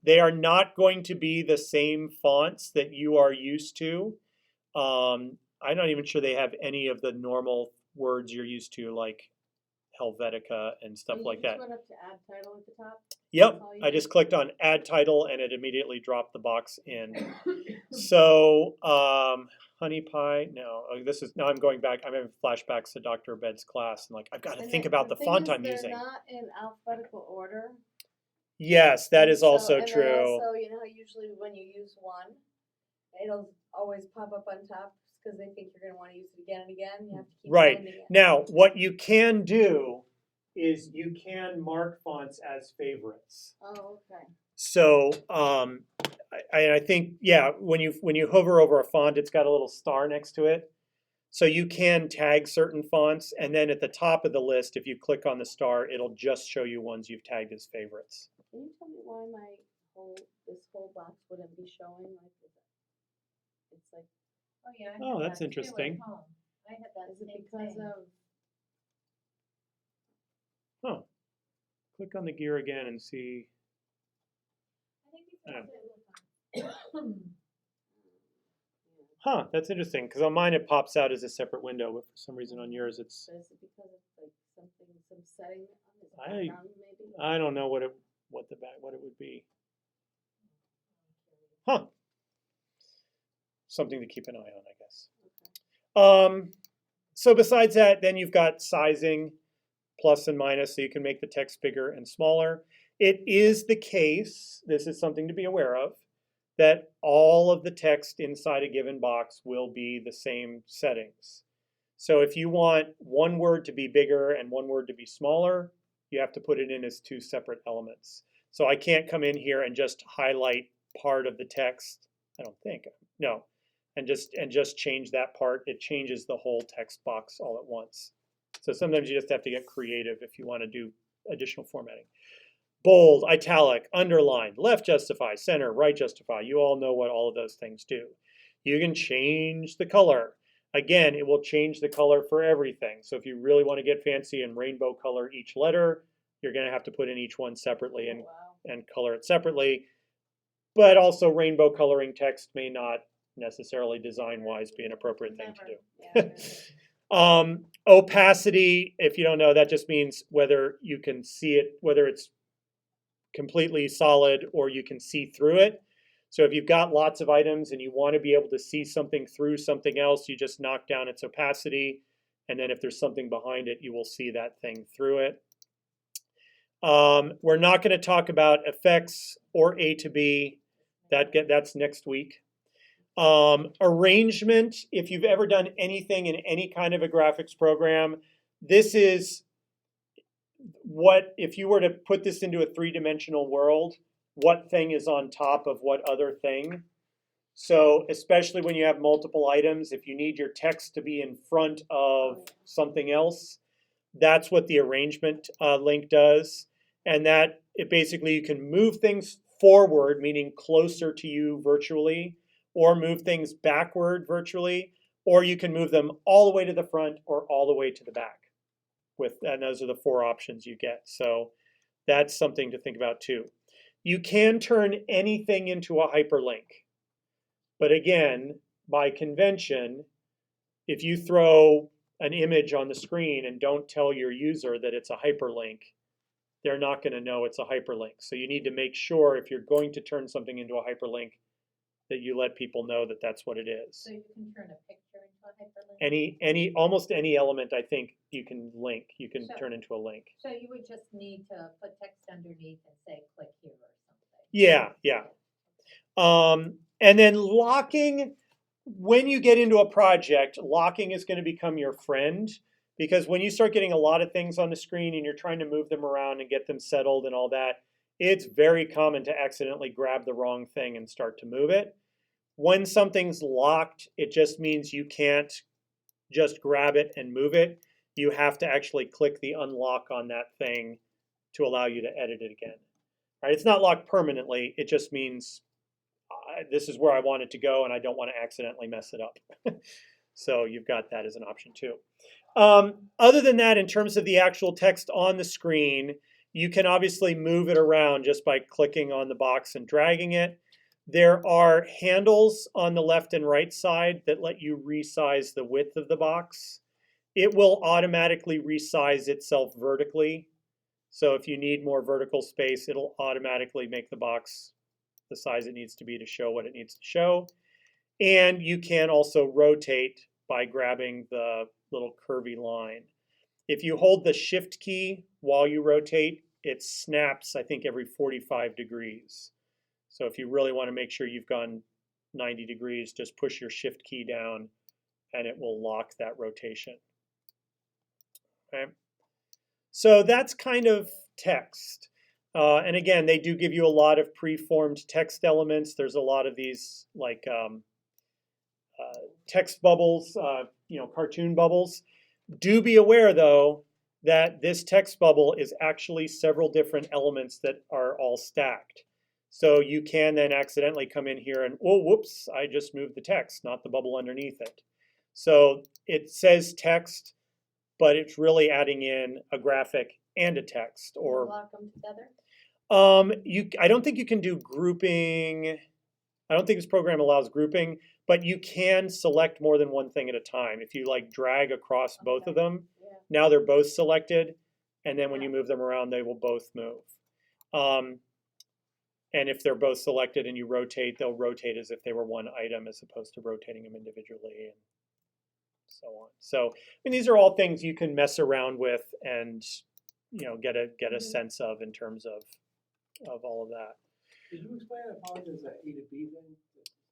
They are not going to be the same fonts that you are used to. I'm not even sure they have any of the normal words you're used to, like Helvetica and stuff like that. You just went up to add title at the top? Yep, That's all you I did? just clicked on add title and it immediately dropped the box in. So, honey pie, no, this is, now I'm going back, I'm having flashbacks to Dr. Bed's class and like, I've got to And think about the thing font is, I'm using. They're not in alphabetical order. Yes, that And is also and true. then also, you know, usually when you use one, it'll always pop up on top because they think you're going to want to use it again and again. You have to keep Right. finding it. Now, what you can do is you can mark fonts as favorites. Oh, okay. So I think, yeah, when you hover over a font, it's got a little star next to it. So you can tag certain fonts, and then at the top of the list, if you click on the star, it'll just show you ones you've tagged as favorites. Can you tell me why this whole box wouldn't be showing like this? It's like, Oh, yeah. I Oh, had that's that too at interesting. home. I had that is it same because thing. of? Huh. Click on the gear again and see. I think because Huh, that's interesting, because on mine it pops out as a separate window, but for some reason on yours it's, But is it because of like something, some setting on his I- background maybe? I don't know what it would be. Huh. Something to keep an eye on, I guess. So besides that, then you've got sizing, plus and minus, so you can make the text bigger and smaller. It is the case, this is something to be aware of, that all of the text inside a given box will be the same settings. So if you want one word to be bigger and one word to be smaller, you have to put it in as two separate elements. So I can't come in here and just highlight part of the text, I don't think, no, and just change that part. It changes the whole text box all at once. So sometimes you just have to get creative if you want to do additional formatting. Bold, italic, underline, left justify, center, right justify. You all know what all of those things do. You can change the color. Again, it will change the color for everything. So if you really want to get fancy and rainbow color each letter, you're going to have to put in each one separately and color it separately. But also rainbow coloring text may not necessarily design-wise be an appropriate thing to do. Opacity, if you don't know, that just means whether you can see it, whether it's completely solid or you can see through it. So if you've got lots of items and you want to be able to see something through something else, you just knock down its opacity. And then if there's something behind it, you will see that thing through it. We're not going to talk about effects or A to B. That's next week. Arrangement, if you've ever done anything in any kind of a graphics program, this is what, if you were to put this into a three-dimensional world, what thing is on top of what other thing. So especially when you have multiple items, if you need your text to be in front of something else, that's what the arrangement link does. And that it basically, you can move things forward, meaning closer to you virtually, or move things backward virtually, or you can move them all the way to the front or all the way to the back. And those are the four options you get. So that's something to think about too. You can turn anything into a hyperlink. But again, by convention, if you throw an image on the screen and don't tell your user that it's a hyperlink, they're not going to know it's a hyperlink. So you need to make sure if you're going to turn something into a hyperlink that you let people know that that's what it is. So you can turn a picture into a hyperlink? Almost any element I think you can link, you can So- turn into a link. So you would just need to put text underneath and say, click here or something? Yeah, yeah. And then locking, when you get into a project, locking is going to become your friend, because when you start getting a lot of things on the screen and you're trying to move them around and get them settled and all that, it's very common to accidentally grab the wrong thing and start to move it. When something's locked, it just means you can't just grab it and move it. You have to actually click the unlock on that thing to allow you to edit it again. Right? It's not locked permanently. It just means this is where I want it to go and I don't want to accidentally mess it up. So you've got that as an option too. Other than that, in terms of the actual text on the screen, you can obviously move it around just by clicking on the box and dragging it. There are handles on the left and right side that let you resize the width of the box. It will automatically resize itself vertically. So if you need more vertical space, it'll automatically make the box the size it needs to be to show what it needs to show. And you can also rotate by grabbing the little curvy line. If you hold the shift key while you rotate, it snaps, I think, every 45 degrees. So if you really want to make sure you've gone 90 degrees, just push your shift key down and it will lock that rotation. Okay. So that's kind of text. And again, they do give you a lot of preformed text elements. There's a lot of these like text bubbles, cartoon bubbles. Do be aware though that this text bubble is actually several different elements that are all stacked. So you can then accidentally come in here and, oh, whoops, I just moved the text, not the bubble underneath it. So it says text, but it's really adding in a graphic and a text. Or Lock them together? I don't think you can do grouping. I don't think this program allows grouping, but you can select more than one thing at a time. If you like drag across both of them, now they're both selected, and then when you move them around, they will both move. And if they're both selected and you rotate, they'll rotate as if they were one item as opposed to rotating them individually and so on. So, I mean, these are all things you can mess around with and, get a sense of in terms of all of that. Did you explain, I apologize, that A to B thing?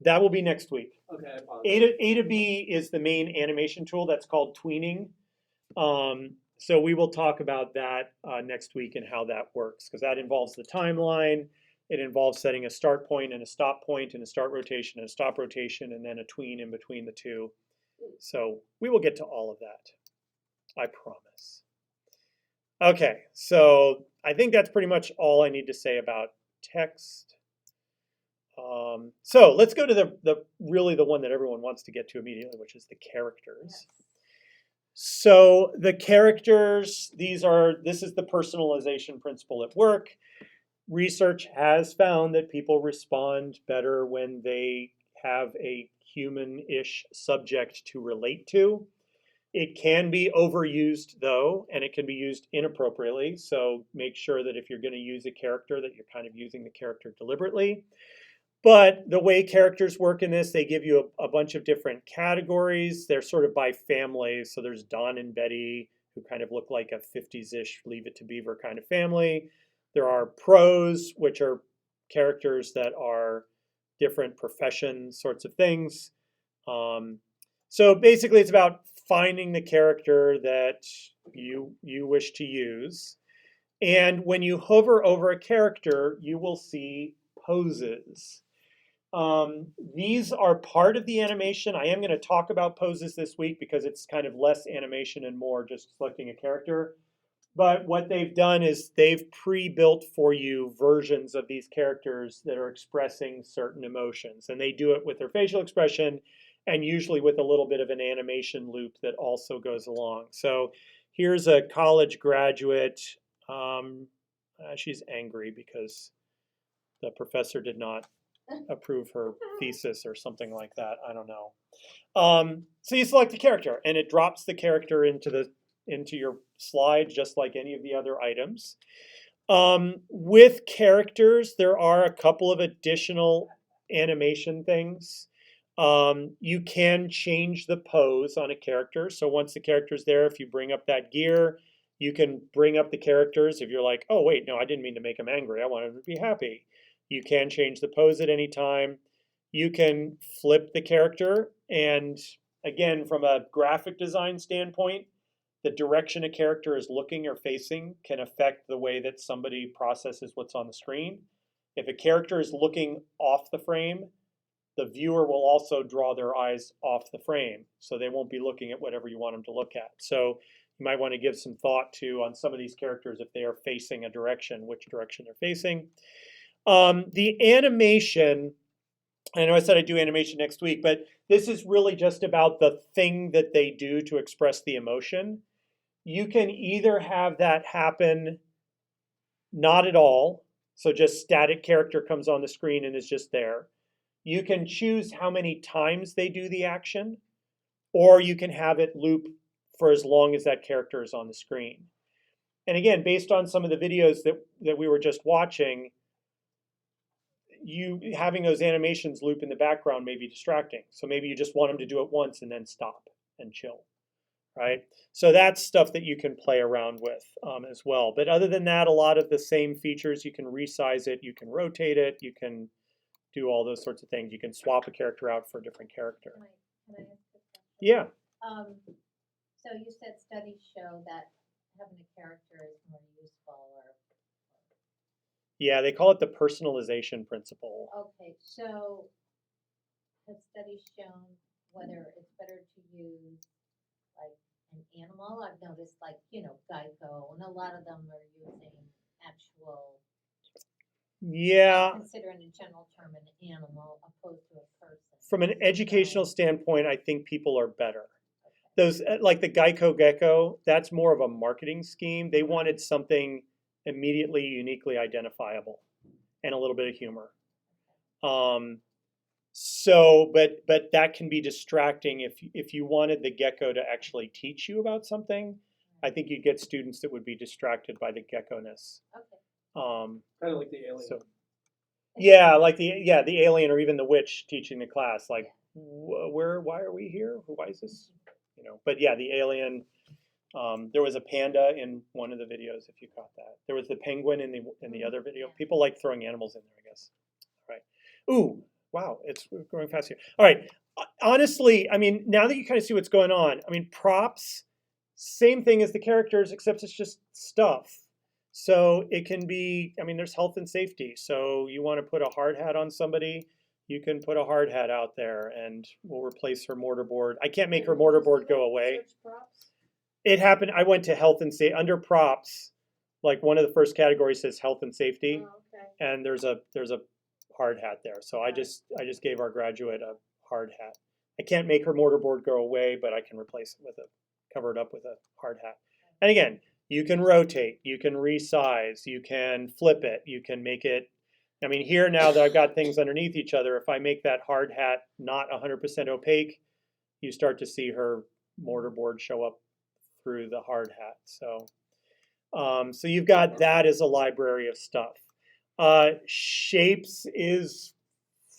That will be next week. Okay, I apologize. A to B is the main animation tool that's called tweening. So we will talk about that next week and how that works, because that involves the timeline. It involves setting a start point and a stop point and a start rotation and a stop rotation and then a tween in between the two. So we will get to all of that, I promise. Okay, so I think that's pretty much all I need to say about text. So let's go to the one that everyone wants to get to immediately, which is the characters. Yes. So the characters, this is the personalization principle at work. Research has found that people respond better when they have a human-ish subject to relate to. It can be overused though, and it can be used inappropriately. So make sure that if you're going to use a character that you're kind of using the character deliberately. But the way characters work in this, they give you a bunch of different categories. They're sort of by families. So there's Don and Betty, who kind of look like a 50s-ish Leave It to Beaver kind of family. There are pros, which are characters that are different profession sorts of things. So basically it's about finding the character that you wish to use. And when you hover over a character, you will see poses. These are part of the animation. I am going to talk about poses this week because it's kind of less animation and more just selecting a character. But what they've done is they've pre-built for you versions of these characters that are expressing certain emotions. And they do it with their facial expression and usually with a little bit of an animation loop that also goes along. So here's a college graduate. She's angry because the professor did not approve her thesis or something like that. I don't know. So you select the character and it drops the character into your slide just like any of the other items. With characters, there are a couple of additional animation things. You can change the pose on a character. So once the character's there, if you bring up that gear, you can bring up the characters. If you're like, oh wait, no, I didn't mean to make him angry. I wanted him to be happy. You can change the pose at any time. You can flip the character. And again, from a graphic design standpoint, the direction a character is looking or facing can affect the way that somebody processes what's on the screen. If a character is looking off the frame, the viewer will also draw their eyes off the frame. So they won't be looking at whatever you want them to look at. So you might want to give some thought to, on some of these characters, if they are facing a direction, which direction they're facing. The animation, I know I said I'd do animation next week, but this is really just about the thing that they do to express the emotion. You can either have that happen not at all, so just static character comes on the screen and is just there. You can choose how many times they do the action, or you can have it loop for as long as that character is on the screen. And again, based on some of the videos that we were just watching, you having those animations loop in the background may be distracting. So maybe you just want them to do it once and then stop and chill, right? So that's stuff that you can play around with as well. But other than that, a lot of the same features, you can resize it, you can rotate it, you can do all those sorts of things. You can swap a character out for a different character. Can I ask a question? Yeah. So you said studies show that having a character is more useful, or Yeah, they call it the personalization principle. okay, so have studies shown whether it's better to use like an animal? I've noticed like, Geico, and a lot of them are using actual, Yeah, considering a general term an animal opposed to a person. from an educational standpoint, I think people are better. Those like the Geico Gecko, that's more of a marketing scheme. They wanted something immediately uniquely identifiable and a little bit of humor. But that can be distracting if you wanted the gecko to actually teach you about something. I think you'd get students that would be distracted by the gecko-ness. Okay. Kind of like the alien. So, yeah, like the alien or even the witch teaching the class. Like, why are we here? Why is this? But yeah, the alien. There was a panda in one of the videos. If you caught that, there was the penguin in the other video. People like throwing animals in there, I guess. All right. Ooh, wow, it's going fast here. All right. Honestly, I mean, now that you kind of see what's going on, I mean, props, same thing as the characters, except it's just stuff. So it can be, I mean, there's health and safety. So you want to put a hard hat on somebody, you can put a hard hat out there and we'll replace her mortarboard. I can't make her mortarboard go away. It happened, I went to health and safety, under props, like one of the first categories says health and safety. Oh, okay. And there's a hard hat there. So I just gave our graduate a hard hat. I can't make her mortarboard go away, but I can replace it cover it up with a hard hat. And again, you can rotate, you can resize, you can flip it, you can make it. I mean, here now that I've got things underneath each other, if I make that hard hat not 100% opaque, you start to see her mortarboard show up through the hard hat. So you've got that as a library of stuff. Shapes is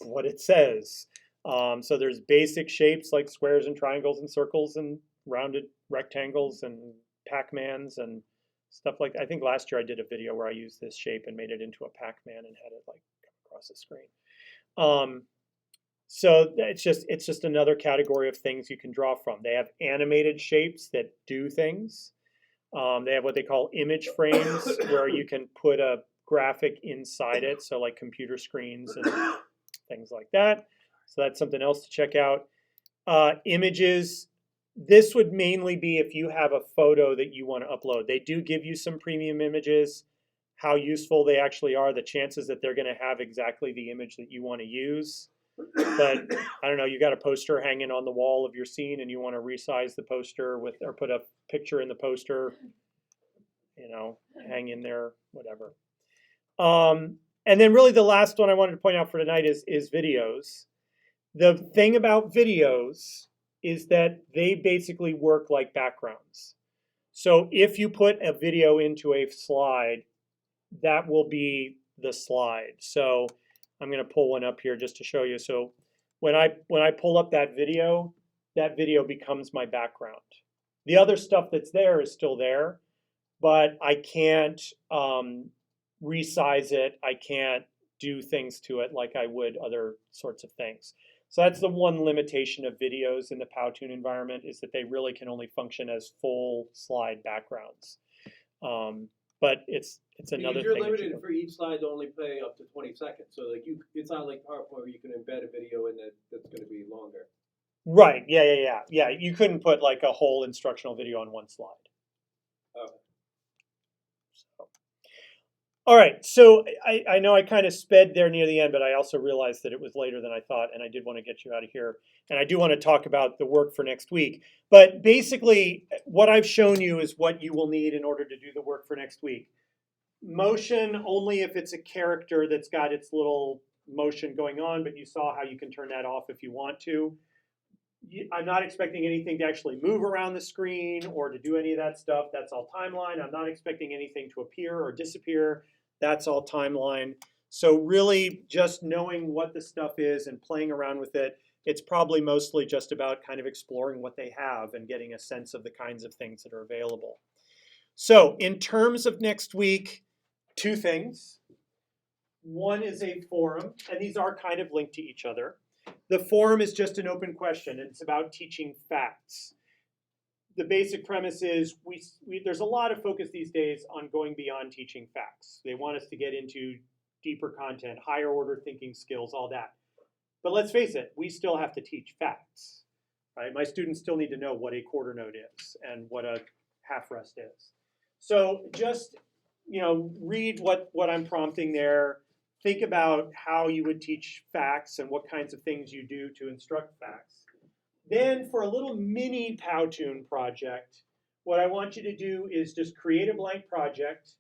what it says. So there's basic shapes like squares and triangles and circles and rounded rectangles and Pac-Mans and stuff like that. I think last year I did a video where I used this shape and made it into a Pac-Man and had it like come across the screen. So it's just another category of things you can draw from. They have animated shapes that do things. They have what they call image frames where you can put a graphic inside it, so like computer screens and things like that. So that's something else to check out. Images, this would mainly be if you have a photo that you want to upload. They do give you some premium images. How useful they actually are, the chances that they're going to have exactly the image that you want to use. But I don't know, you got a poster hanging on the wall of your scene and you want to resize the poster or put a picture in the poster, hang in there, whatever. And then really the last one I wanted to point out for tonight is videos. The thing about videos is that they basically work like backgrounds. So if you put a video into a slide, that will be the slide. So I'm going to pull one up here just to show you. So when I pull up that video becomes my background. The other stuff that's there is still there, but I can't resize it. I can't do things to it like I would other sorts of things. So that's the one limitation of videos in the Powtoon environment, is that they really can only function as full slide backgrounds. But it's another you're thing. limited for each slide to only play up to 20 seconds. So like it's not like PowerPoint where you can embed a video in that's going to be longer. Right. Yeah. You couldn't put like a whole instructional video on one slide. Okay. All right, so I know I kind of sped there near the end, but I also realized that it was later than I thought, and I did want to get you out of here. And I do want to talk about the work for next week. But basically, what I've shown you is what you will need in order to do the work for next week. Motion only if it's a character that's got its little motion going on, but you saw how you can turn that off if you want to. I'm not expecting anything to actually move around the screen or to do any of that stuff. That's all timeline. I'm not expecting anything to appear or disappear. That's all timeline. So really just knowing what the stuff is and playing around with it, it's probably mostly just about kind of exploring what they have and getting a sense of the kinds of things that are available. So in terms of next week, two things. One is a forum, and these are kind of linked to each other. The forum is just an open question, and it's about teaching facts. The basic premise is there's a lot of focus these days on going beyond teaching facts. They want us to get into deeper content, higher order thinking skills, all that. But let's face it, we still have to teach facts, right? My students still need to know what a quarter note is and what a half rest is. So just, read what I'm prompting there. Think about how you would teach facts and what kinds of things you do to instruct facts. Then for a little mini Powtoon project, what I want you to do is just create a blank project.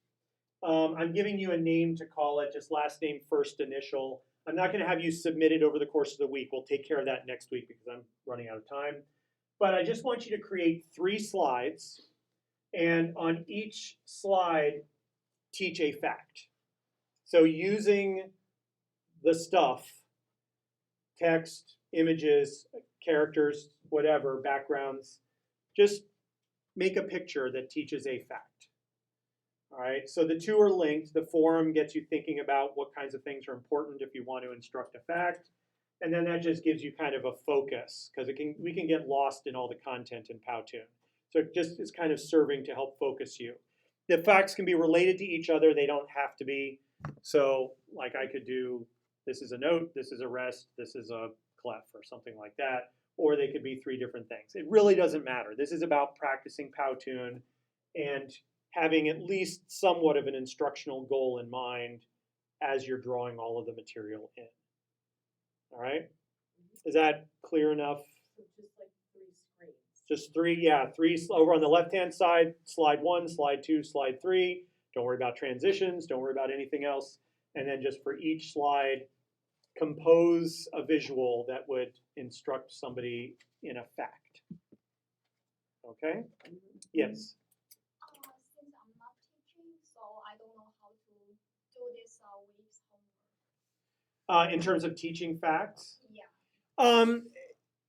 I'm giving you a name to call it, just last name, first initial. I'm not going to have you submit it over the course of the week. We'll take care of that next week because I'm running out of time. But I just want you to create 3 slides, and on each slide, teach a fact. So using the stuff, text, images, characters, whatever, backgrounds, just make a picture that teaches a fact. All right, so the two are linked. The forum gets you thinking about what kinds of things are important if you want to instruct a fact. And then that just gives you kind of a focus, because we can get lost in all the content in Powtoon. So it just is kind of serving to help focus you. The facts can be related to each other. They don't have to be. So like I could do, this is a note, this is a rest, this is a clef or something like that. Or they could be 3 different things. It really doesn't matter. This is about practicing Powtoon and having at least somewhat of an instructional goal in mind as you're drawing all of the material in. All right? Is that clear enough? So just like 3 screens. Just 3, yeah, 3 over on the left-hand side, slide 1, slide 2, slide 3. Don't worry about transitions, don't worry about anything else. And then just for each slide, compose a visual that would instruct somebody in a fact. Okay? Yes? Since I'm not teaching, so I don't know how to do this with homework. In terms of teaching facts? Yeah.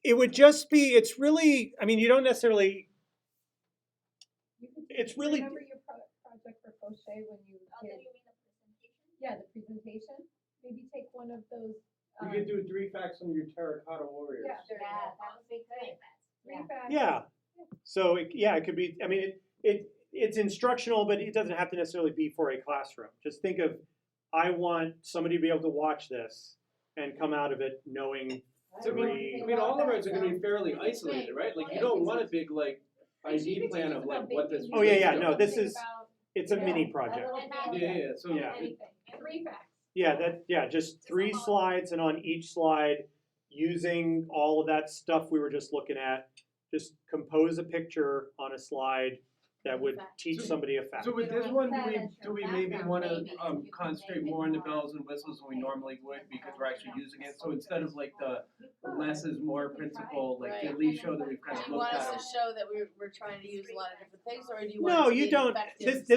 It would just be, it's really, I mean, you don't necessarily, it's really, Remember your project for crochet when you Then did, you mean the presentation? yeah, the presentation? Maybe take one of those. We could do 3 facts on your terracotta warriors. Yeah, there you Yeah, go. that would be great. 3 facts. yeah. So, it could be, I mean, it's instructional, but it doesn't have to necessarily be for a classroom. Just think of, I want somebody to be able to watch this and come out of it knowing So, I mean, all of ours are going to be fairly isolated, right? Like, you don't want a big, like, ID plan of, like, what this. Oh, yeah, is. no, this is, it's a mini A project. little bit. Yeah, so. Yeah. Anything, 3 facts. Yeah, just 3 slides, and on each slide, using all of that stuff we were just looking at, just compose a picture on a slide that would teach somebody a fact. So with this one, do we maybe want to concentrate more on the bells and whistles than we normally would because we're actually using it? So instead of like the less is more principle, like to at least show that we've kind Do of you looked want us at to them. show that we're trying to use a lot of different things, or do you want No, it to you be don't. effective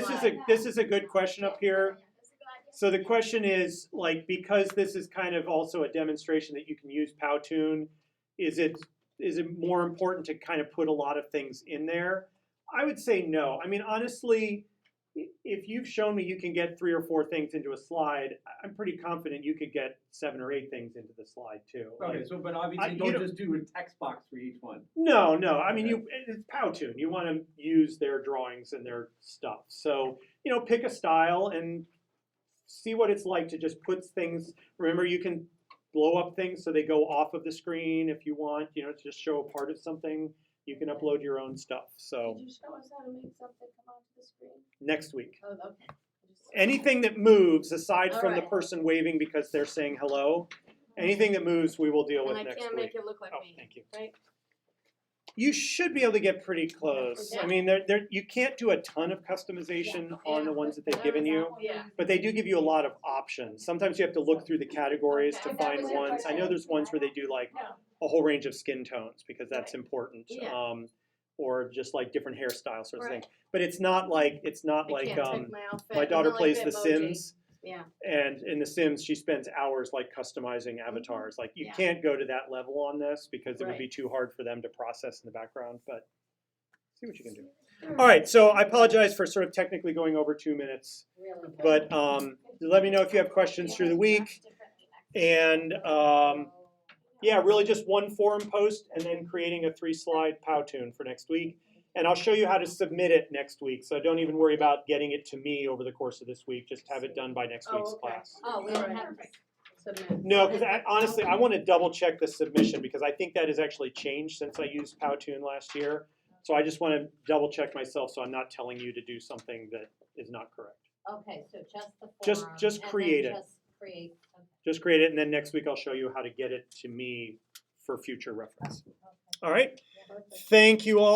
This is a good question up here. So the question is, like, because this is kind of also a demonstration that you can use Powtoon, is it more important to kind of put a lot of things in there? I would say no. I mean, honestly, if you've shown me you can get 3 or 4 things into a slide, I'm pretty confident you could get 7 or 8 things into the slide too. Okay, Like, so but obviously you don't don't- just do a text box for each one. no. I mean, it's Powtoon. You want to use their drawings and their stuff. So, pick a style and see what it's like to just put things. Remember, you can blow up things so they go off of the screen if you want, to just show a part of something. You can upload your own stuff. So Could you show us how to make something come onto the screen? next week. Oh, okay. anything that moves, aside from the Alright. person waving because they're saying hello, anything that moves, we will deal with And I next can't week. make it look like Oh, me, thank you. right? You should be able to get pretty close. I Yeah. mean, you can't do a ton of customization on the ones that they've given you, Yeah. but they do give you a lot of options. Sometimes you have to look through the categories Okay. to find ones. I know there's ones where they do like a whole range of skin tones because that's important. Yeah. Or just like different hairstyles sort of thing. Right. But it's not like I can't take my outfit. my It's daughter not like plays the The emoji. Sims. Yeah. And in The Sims, she spends hours like customizing avatars. Like you Yeah. can't go to that level on this because it would Right. be too hard for them to process in the background. But see what you can do. All right, so I apologize for sort of technically going over 2 minutes, Really good. but let me know if you have questions through the week. And yeah, really just one forum post and then creating a 3-slide Powtoon for next week. And I'll show you how to submit it next week. So don't even worry about getting it to me over the course of this week. Just have it done by next week's class. Oh, we don't have to. Submit. No, because honestly, I want to double check the submission because I think that has actually changed since I used Powtoon last year. So I just want to double check myself so I'm not telling you to do something that is not correct. Okay, so just the forum. Just and then create it. Just create, okay. Just create it, and then next week I'll show you how to get it to me for future reference. All right. Thank you all.